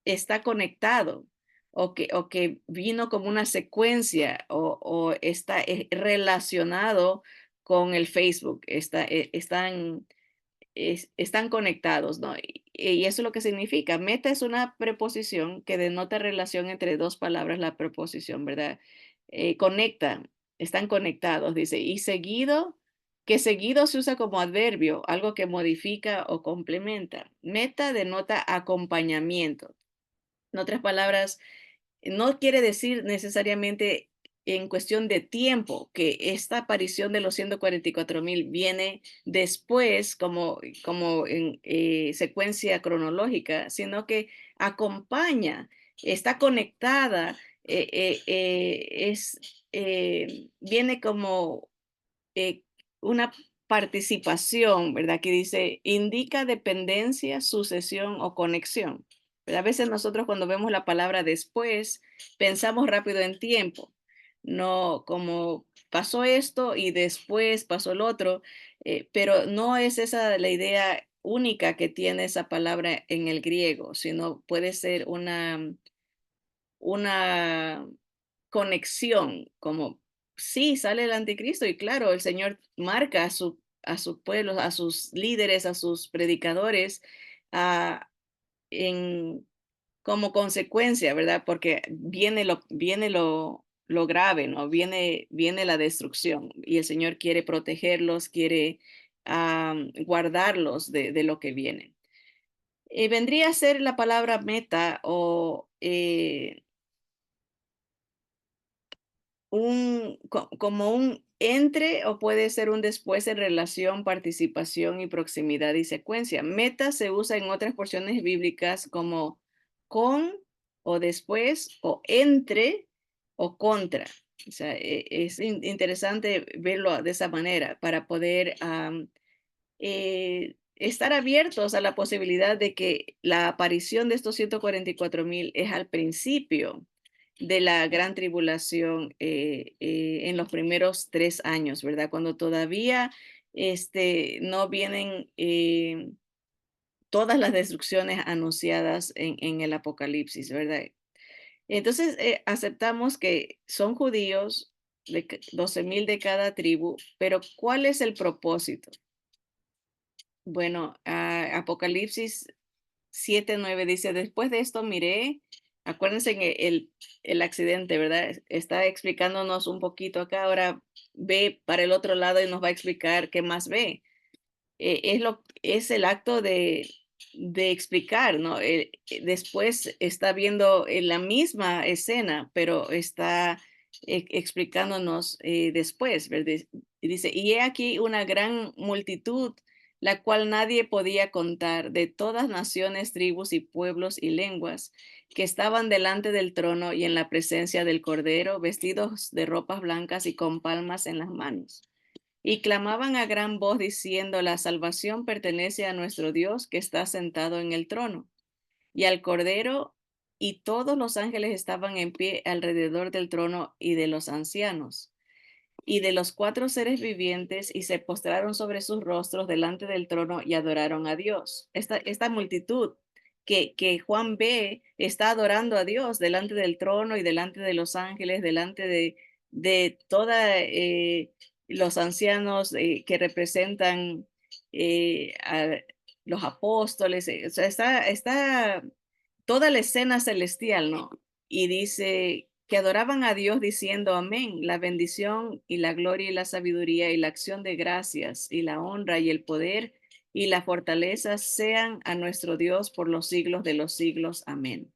A: está conectado o que vino como una secuencia o está relacionado con el Facebook, están conectados, ¿no? Y eso es lo que significa. Meta es una preposición que denota relación entre dos palabras, la preposición, ¿verdad? Conecta, están conectados, dice, y seguido, que seguido se usa como adverbio, algo que modifica o complementa. Meta denota acompañamiento. En otras palabras, no quiere decir necesariamente en cuestión de tiempo que esta aparición de los 144,000 viene después como en secuencia cronológica, sino que acompaña, está conectada, viene como eh, una participación, ¿verdad? Que dice, indica dependencia, sucesión o conexión. Pero a veces nosotros cuando vemos la palabra después, pensamos rápido en tiempo, no como pasó esto y después pasó el otro, pero no es esa la idea única que tiene esa palabra en el griego, sino puede ser una conexión, como sí, sale el anticristo y claro, el Señor marca a su pueblo, a sus líderes, a sus predicadores, ah, en, como consecuencia, ¿verdad? Porque viene lo lo grave, ¿no? Viene la destrucción y el Señor quiere protegerlos, quiere guardarlos de lo que viene. Vendría a ser la palabra meta o como un entre o puede ser un después en relación, participación y proximidad y secuencia. Meta se usa en otras porciones bíblicas como con o después o entre o contra. O sea, es interesante verlo de esa manera para poder estar abiertos a la posibilidad de que la aparición de estos 144,000 es al principio de la gran tribulación en los primeros 3 años, ¿verdad? Cuando todavía no vienen todas las destrucciones anunciadas en el Apocalipsis, ¿verdad? Entonces aceptamos que son judíos, 12,000 de cada tribu, pero ¿cuál es el propósito? Bueno, Apocalipsis 7:9 dice, después de esto miré, acuérdense en el accidente, ¿verdad? Está explicándonos un poquito acá, ahora ve para el otro lado y nos va a explicar qué más ve. Es el acto de explicar, ¿no? Después está viendo la misma escena, pero está explicándonos después, ¿verdad? Y dice, y he aquí una gran multitud, la cual nadie podía contar, de todas naciones, tribus y pueblos y lenguas, que estaban delante del trono y en la presencia del Cordero, vestidos de ropas blancas y con palmas en las manos. Y clamaban a gran voz diciendo, la salvación pertenece a nuestro Dios que está sentado en el trono y al Cordero, y todos los ángeles estaban en pie alrededor del trono y de los ancianos y de los cuatro seres vivientes, y se postraron sobre sus rostros delante del trono y adoraron a Dios. Esta multitud que Juan ve está adorando a Dios delante del trono y delante de los ángeles, delante de toda los ancianos que representan a los apóstoles. O sea, está toda la escena celestial, ¿no? Y dice que adoraban a Dios diciendo amén, la bendición y la gloria y la sabiduría y la acción de gracias y la honra y el poder y la fortaleza sean a nuestro Dios por los siglos de los siglos. Amén.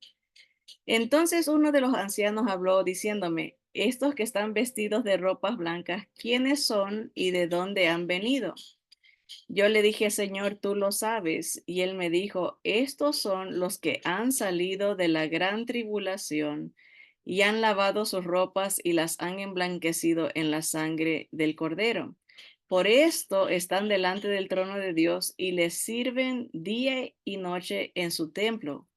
A: Entonces uno de los ancianos habló diciéndome, estos que están vestidos de ropas blancas, ¿quiénes son y de dónde han venido? Yo le dije, Señor, tú lo sabes. Y él me dijo, estos son los que han salido de la gran tribulación y han lavado sus ropas y las han emblanquecido en la sangre del Cordero. Por esto están delante del trono de Dios y les sirven día y noche en su templo.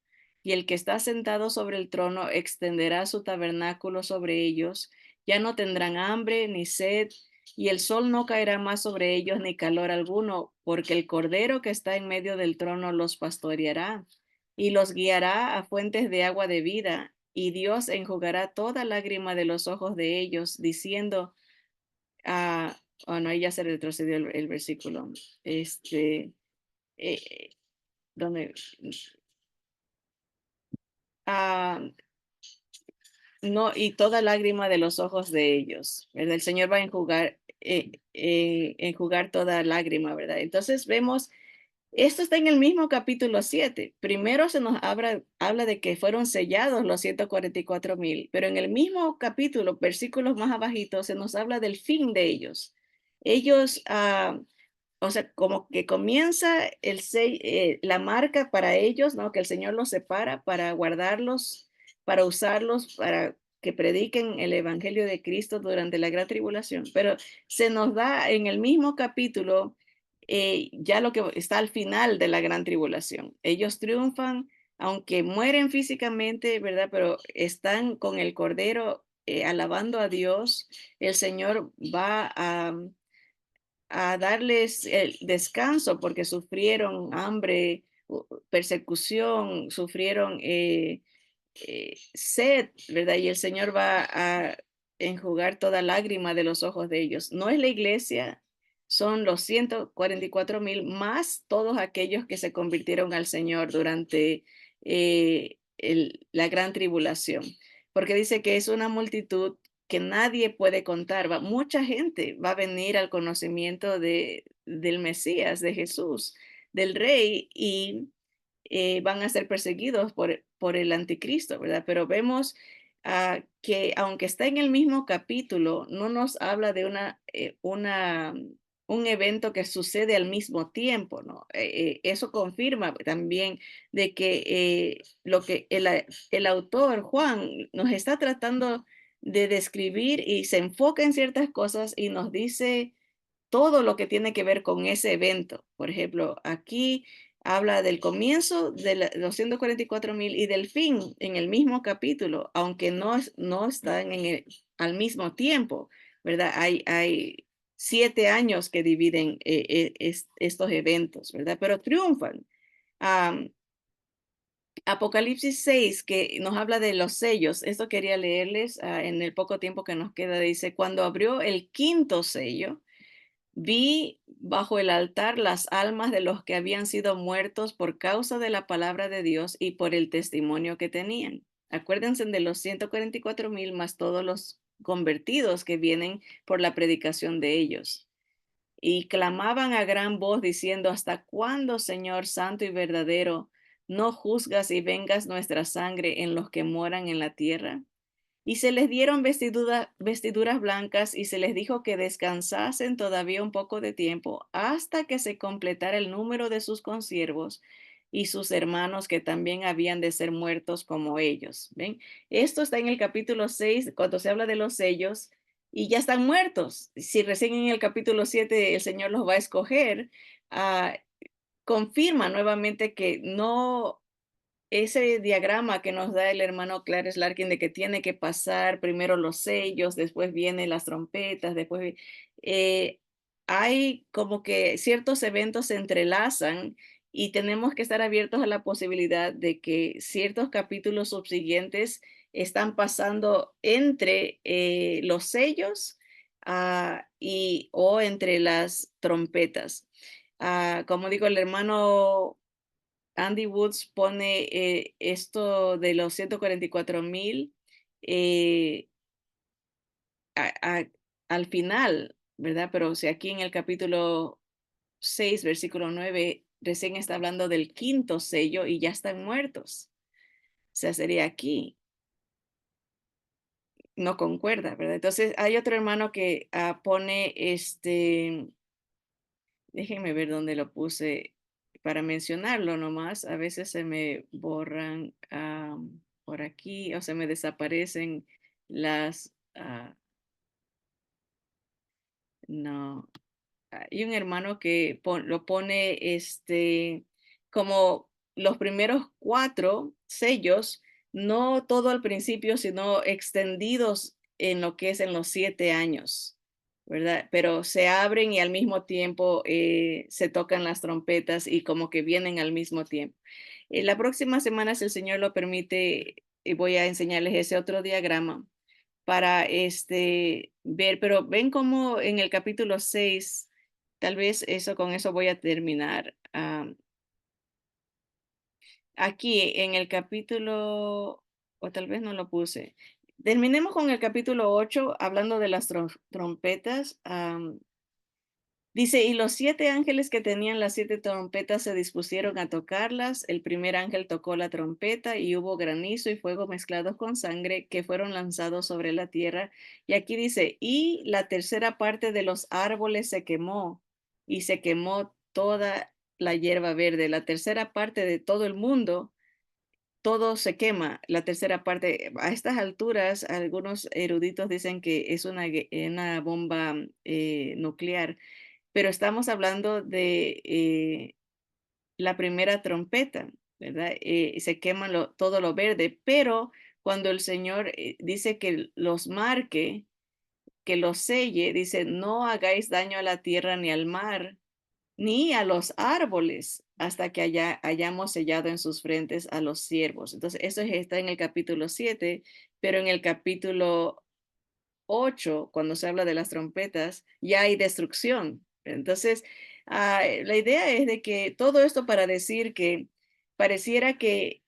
A: Y el que está sentado sobre el trono extenderá su tabernáculo sobre ellos. Ya no tendrán hambre ni sed y el sol no caerá más sobre ellos ni calor alguno, porque el Cordero que está en medio del trono los pastoreará y los guiará a fuentes de agua de vida, y Dios enjugará toda lágrima de los ojos de ellos, diciendo, oh no, ahí ya se retrocedió el versículo, eh, donde, ah, no, y toda lágrima de los ojos de ellos, ¿verdad? El Señor va a enjugar toda lágrima, ¿verdad? Entonces vemos, esto está en el mismo capítulo 7. Primero se nos habla de que fueron sellados los 144,000, pero en el mismo capítulo, versículos más abajitos, se nos habla del fin de ellos. Ellos, o sea, como que comienza la marca para ellos, ¿no? Que el Señor los separa para guardarlos, para usarlos, para que prediquen el Evangelio de Cristo durante la gran tribulación. Pero se nos da en el mismo capítulo ya lo que está al final de la gran tribulación. Ellos triunfan, aunque mueren físicamente, ¿verdad? Pero están con el Cordero alabando a Dios. El Señor va a darles el descanso porque sufrieron hambre, persecución, sufrieron sed, ¿verdad? Y el Señor va a enjugar toda lágrima de los ojos de ellos. No es la iglesia, son los 144,000 más todos aquellos que se convirtieron al Señor durante la gran tribulación, porque dice que es una multitud que nadie puede contar. Mucha gente va a venir al conocimiento del Mesías, de Jesús, del Rey, y van a ser perseguidos por el anticristo, ¿verdad? Pero vemos que aunque está en el mismo capítulo, no nos habla de un evento que sucede al mismo tiempo, ¿no? Eso confirma también de que lo que el autor Juan nos está tratando de describir y se enfoca en ciertas cosas y nos dice todo lo que tiene que ver con ese evento. Por ejemplo, aquí habla del comienzo de los 144,000 y del fin en el mismo capítulo, aunque no están al mismo tiempo, ¿verdad? Hay 7 años que dividen estos eventos, ¿verdad? Pero triunfan. Am, Apocalipsis 6, que nos habla de los sellos, esto quería leerles en el poco tiempo que nos queda, dice, cuando abrió el quinto sello, vi bajo el altar las almas de los que habían sido muertos por causa de la palabra de Dios y por el testimonio que tenían. Acuérdense de los 144,000 más todos los convertidos que vienen por la predicación de ellos. Y clamaban a gran voz diciendo, ¿hasta cuándo, Señor santo y verdadero, no juzgas y vengas nuestra sangre en los que moran en la tierra? Y se les dieron vestiduras blancas y se les dijo que descansasen todavía un poco de tiempo hasta que se completara el número de sus consiervos y sus hermanos que también habían de ser muertos como ellos. ¿Ven? Esto está en el capítulo 6 cuando se habla de los sellos y ya están muertos. Si recién en el capítulo 7 el Señor los va a escoger, ah, confirma nuevamente que no ese diagrama que nos da el hermano Clarence Larkin de que tiene que pasar primero los sellos, después vienen las trompetas, después eh, hay como que ciertos eventos se entrelazan y tenemos que estar abiertos a la posibilidad de que ciertos capítulos subsiguientes están pasando entre los sellos o entre las trompetas. Como digo, el hermano Andy Woods pone esto de los 144,000 eh, a- a- al final, ¿verdad? Pero si aquí en el capítulo 6, versículo 9, recién está hablando del quinto sello y ya están muertos. O sea, sería aquí, no concuerda, ¿verdad? Entonces hay otro hermano que pone déjenme ver dónde lo puse para mencionarlo nomás. A veces se me borran por aquí o se me desaparecen las... no, hay un hermano que lo pone como los primeros 4 sellos, no todo al principio, sino extendidos en lo que es en los 7 años, ¿verdad? Pero se abren y al mismo tiempo se tocan las trompetas y como que vienen al mismo tiempo. La próxima semana, si el Señor lo permite, voy a enseñarles ese otro diagrama para ver, pero ven como en el capítulo 6 tal vez con eso voy a terminar. Aquí en el capítulo, o tal vez no lo puse. Terminemos con el capítulo 8 hablando de las trompetas. Dice, y los 7 ángeles que tenían las 7 trompetas se dispusieron a tocarlas. El primer ángel tocó la trompeta y hubo granizo y fuego mezclados con sangre que fueron lanzados sobre la tierra. Y aquí dice, y la tercera parte de los árboles se quemó y se quemó toda la hierba verde. La tercera parte de todo el mundo, todo se quema. La tercera parte, a estas alturas, algunos eruditos dicen que es una bomba nuclear, pero estamos hablando de la primera trompeta, ¿verdad? Se quema todo lo verde, pero cuando el Señor dice que los marque, que los selle, dice, no hagáis daño a la tierra ni al mar, ni a los árboles, hasta que hayamos sellado en sus frentes a los siervos. Entonces, eso está en el capítulo 7, pero en el capítulo 8 cuando se habla de las trompetas, ya hay destrucción. Entonces, la idea es de que todo esto para decir que pareciera que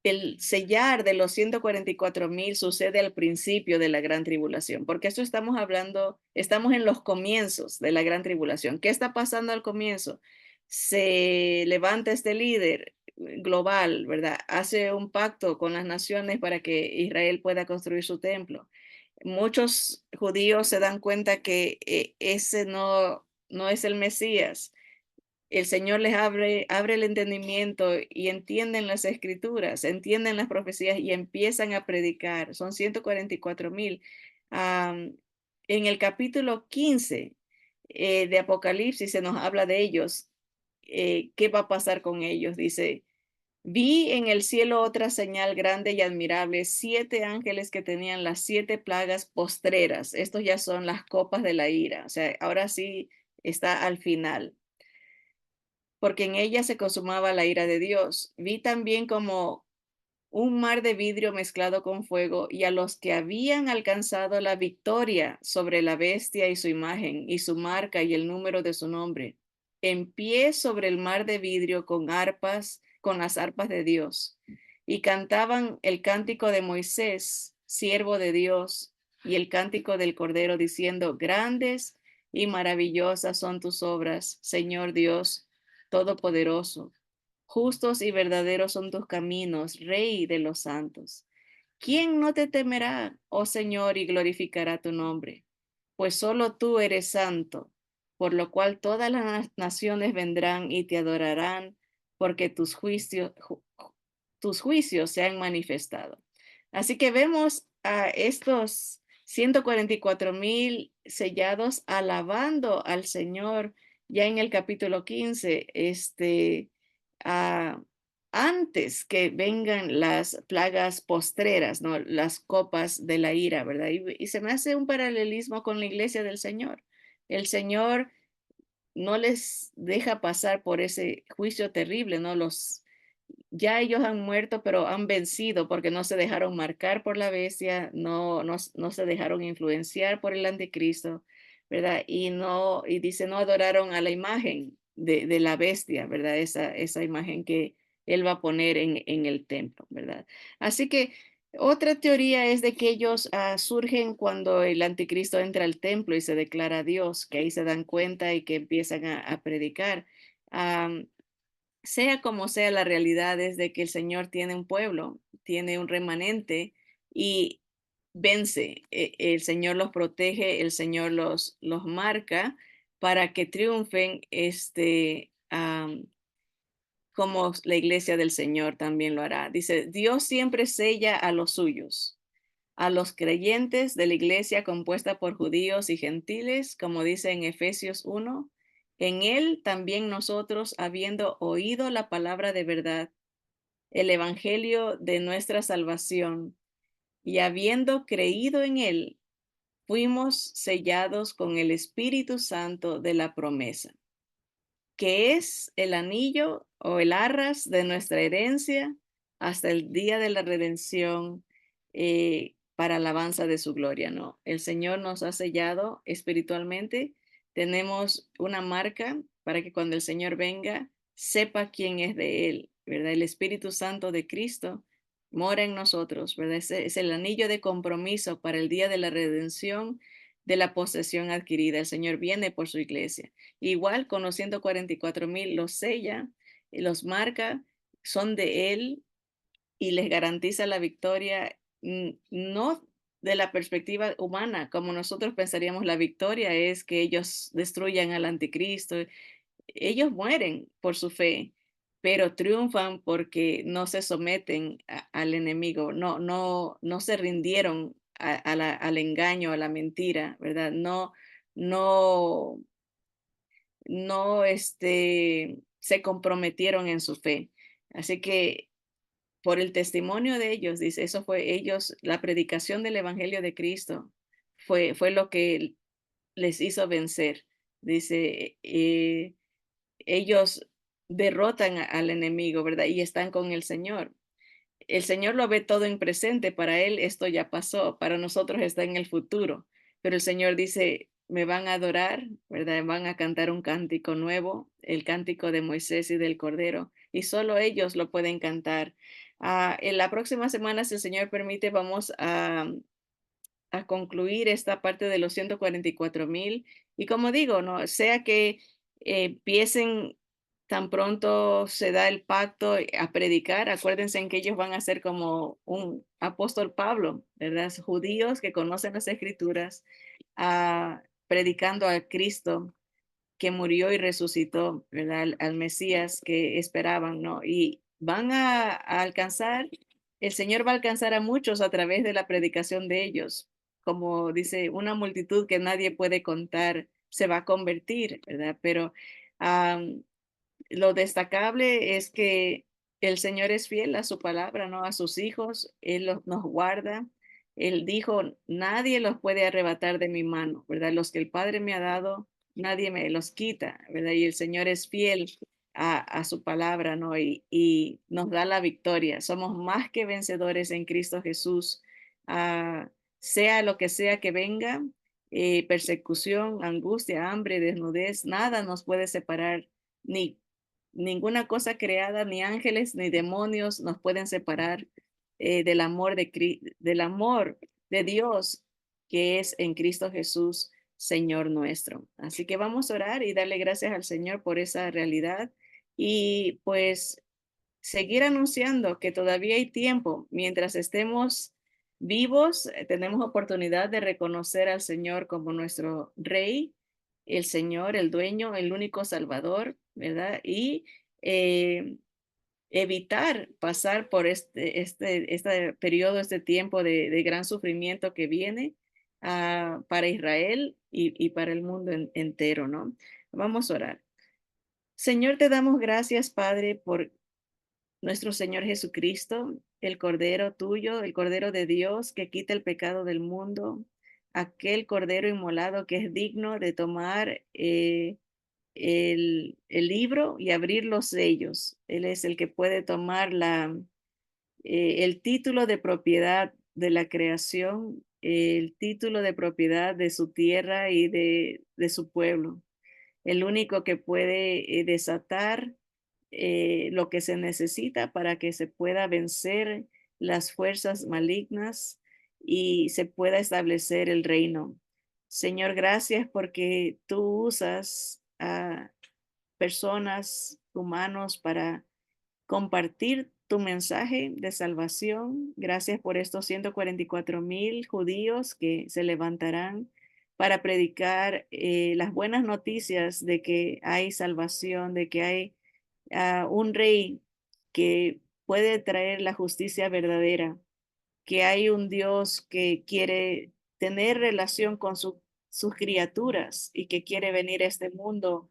A: el sellar de los 144,000 sucede al principio de la gran tribulación, porque esto estamos hablando, estamos en los comienzos de la gran tribulación. ¿Qué está pasando al comienzo? Se levanta este líder global, ¿verdad? Hace un pacto con las naciones para que Israel pueda construir su templo. Muchos judíos se dan cuenta que ese no es el Mesías. El Señor les abre el entendimiento y entienden las escrituras, entienden las profecías y empiezan a predicar. Son 144,000. Am, en el capítulo 15 de Apocalipsis se nos habla de ellos. ¿Qué va a pasar con ellos? Dice, vi en el cielo otra señal grande y admirable, 7 ángeles que tenían las 7 plagas postreras. Estos ya son las copas de la ira. O sea, ahora sí está al final, porque en ella se consumaba la ira de Dios. Vi también como un mar de vidrio mezclado con fuego, y a los que habían alcanzado la victoria sobre la bestia y su imagen, y su marca y el número de su nombre, en pie sobre el mar de vidrio con arpas, con las arpas de Dios, y cantaban el cántico de Moisés, siervo de Dios, y el cántico del Cordero, diciendo, grandes y maravillosas son tus obras, Señor Dios Todopoderoso. Justos y verdaderos son tus caminos, Rey de los santos. ¿Quién no te temerá, oh Señor, y glorificará tu nombre? Pues solo tú eres santo, por lo cual todas las naciones vendrán y te adorarán, porque tus juicios se han manifestado. Así que vemos a estos 144,000 sellados alabando al Señor ya en el capítulo 15, ah, antes que vengan las plagas postreras, ¿no? Las copas de la ira, ¿verdad? Y se me hace un paralelismo con la iglesia del Señor. El Señor no les deja pasar por ese juicio terrible, ¿no? Ya ellos han muerto, pero han vencido porque no se dejaron marcar por la bestia, no se dejaron influenciar por el anticristo, ¿verdad? Y dice, no adoraron a la imagen de la bestia, ¿verdad? Esa imagen que él va a poner en el templo, ¿verdad? Así que otra teoría es de que ellos surgen cuando el anticristo entra al templo y se declara Dios, que ahí se dan cuenta y que empiezan a predicar. Sea como sea, la realidad es de que el Señor tiene un pueblo, tiene un remanente y vence. El Señor los protege, el Señor los marca para que triunfen, como la iglesia del Señor también lo hará. Dice, Dios siempre sella a los suyos, a los creyentes de la iglesia compuesta por judíos y gentiles, como dice en Efesios 1, en él también nosotros, habiendo oído la palabra de verdad, el evangelio de nuestra salvación, y habiendo creído en él, fuimos sellados con el Espíritu Santo de la promesa, que es el anillo o el arras de nuestra herencia hasta el día de la redención, para alabanza de su gloria, ¿no? El Señor nos ha sellado espiritualmente, tenemos una marca para que cuando el Señor venga, sepa quién es de Él, ¿verdad? El Espíritu Santo de Cristo mora en nosotros, ¿verdad? Ese es el anillo de compromiso para el día de la redención de la posesión adquirida. El Señor viene por su iglesia. Igual con los 144,000 los sella, los marca, son de Él y les garantiza la victoria, no de la perspectiva humana, como nosotros pensaríamos la victoria es que ellos destruyan al anticristo. Ellos mueren por su fe, pero triunfan porque no se someten al enemigo, no se rindieron al engaño, a la mentira, ¿verdad? No, no se comprometieron en su fe. Así que por el testimonio de ellos, dice, eso fue ellos, la predicación del Evangelio de Cristo fue lo que les hizo vencer. Dice, ellos derrotan al enemigo, ¿verdad? Y están con el Señor. El Señor lo ve todo en presente, para Él esto ya pasó, para nosotros está en el futuro, pero el Señor dice, me van a adorar, ¿verdad? Van a cantar un cántico nuevo, el cántico de Moisés y del Cordero, y solo ellos lo pueden cantar. En la próxima semana, si el Señor permite, vamos a concluir esta parte de los 144,000. Y como digo, no sea que empiecen tan pronto se da el pacto a predicar, acuérdense en que ellos van a ser como un apóstol Pablo, ¿verdad? Judíos que conocen las escrituras, predicando a Cristo que murió y resucitó, ¿verdad? Al Mesías que esperaban, ¿no? Y van a alcanzar, el Señor va a alcanzar a muchos a través de la predicación de ellos. Como dice, una multitud que nadie puede contar se va a convertir, ¿verdad? Pero am, lo destacable es que el Señor es fiel a su palabra, ¿no? A sus hijos, Él nos guarda. Él dijo, nadie los puede arrebatar de mi mano, ¿verdad? Los que el Padre me ha dado, nadie me los quita, ¿verdad? Y el Señor es fiel a su palabra, ¿no? Y nos da la victoria. Somos más que vencedores en Cristo Jesús. Ah, sea lo que sea que venga, persecución, angustia, hambre, desnudez, nada nos puede separar ni ninguna cosa creada, ni ángeles, ni demonios nos pueden separar del amor del amor de Dios que es en Cristo Jesús, Señor nuestro. Así que vamos a orar y darle gracias al Señor por esa realidad y pues seguir anunciando que todavía hay tiempo mientras estemos vivos, tenemos oportunidad de reconocer al Señor como nuestro Rey, el Señor, el dueño, el único Salvador, ¿verdad? Y eh, evitar pasar por este periodo, este tiempo de gran sufrimiento que viene para Israel y para el mundo entero, ¿no? Vamos a orar. Señor, te damos gracias, Padre, por nuestro Señor Jesucristo, el Cordero tuyo, el Cordero de Dios que quita el pecado del mundo, aquel Cordero inmolado que es digno de tomar el libro y abrir los sellos. Él es el que puede tomar el título de propiedad de la creación, el título de propiedad de su tierra y de su pueblo. El único que puede desatar lo que se necesita para que se pueda vencer las fuerzas malignas y se pueda establecer el reino. Señor, gracias porque tú usas a personas, humanos, para compartir tu mensaje de salvación. Gracias por estos 144,000 judíos que se levantarán para predicar las buenas noticias de que hay salvación, de que hay un rey que puede traer la justicia verdadera, que hay un Dios que quiere tener relación con sus criaturas y que quiere venir a este mundo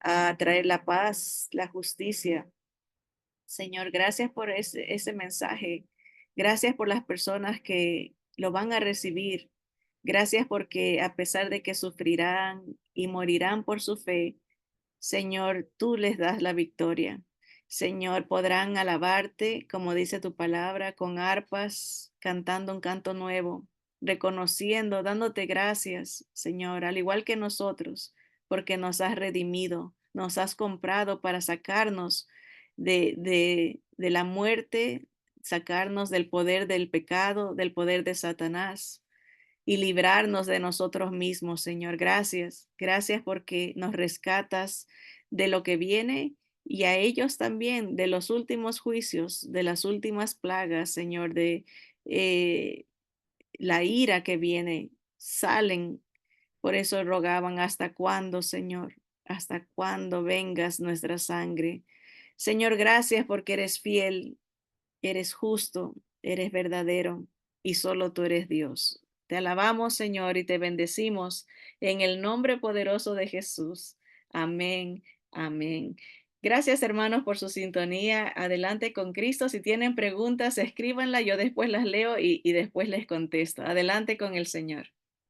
A: a traer la paz, la justicia. Señor, gracias por ese mensaje. Gracias por las personas que lo van a recibir. Gracias porque a pesar de que sufrirán y morirán por su fe, Señor, tú les das la victoria. Señor, podrán alabarte, como dice tu palabra, con arpas, cantando un canto nuevo, reconociendo, dándote gracias, Señor, al igual que nosotros, porque nos has redimido, nos has comprado para sacarnos de la muerte, sacarnos del poder del pecado, del poder de Satanás y librarnos de nosotros mismos, Señor. Gracias, gracias porque nos rescatas de lo que viene y a ellos también de los últimos juicios, de las últimas plagas, Señor, de eh, la ira que viene. Salen, por eso rogaban, ¿hasta cuándo, Señor? ¿Hasta cuándo vengas nuestra sangre? Señor, gracias porque eres fiel, eres justo, eres verdadero y solo tú eres Dios. Te alabamos, Señor, y te bendecimos en el nombre poderoso de Jesús. Amén, amén. Gracias, hermanos, por su sintonía. Adelante con Cristo. Si tienen preguntas, escríbanla. Yo después las leo y después les contesto. Adelante con el Señor.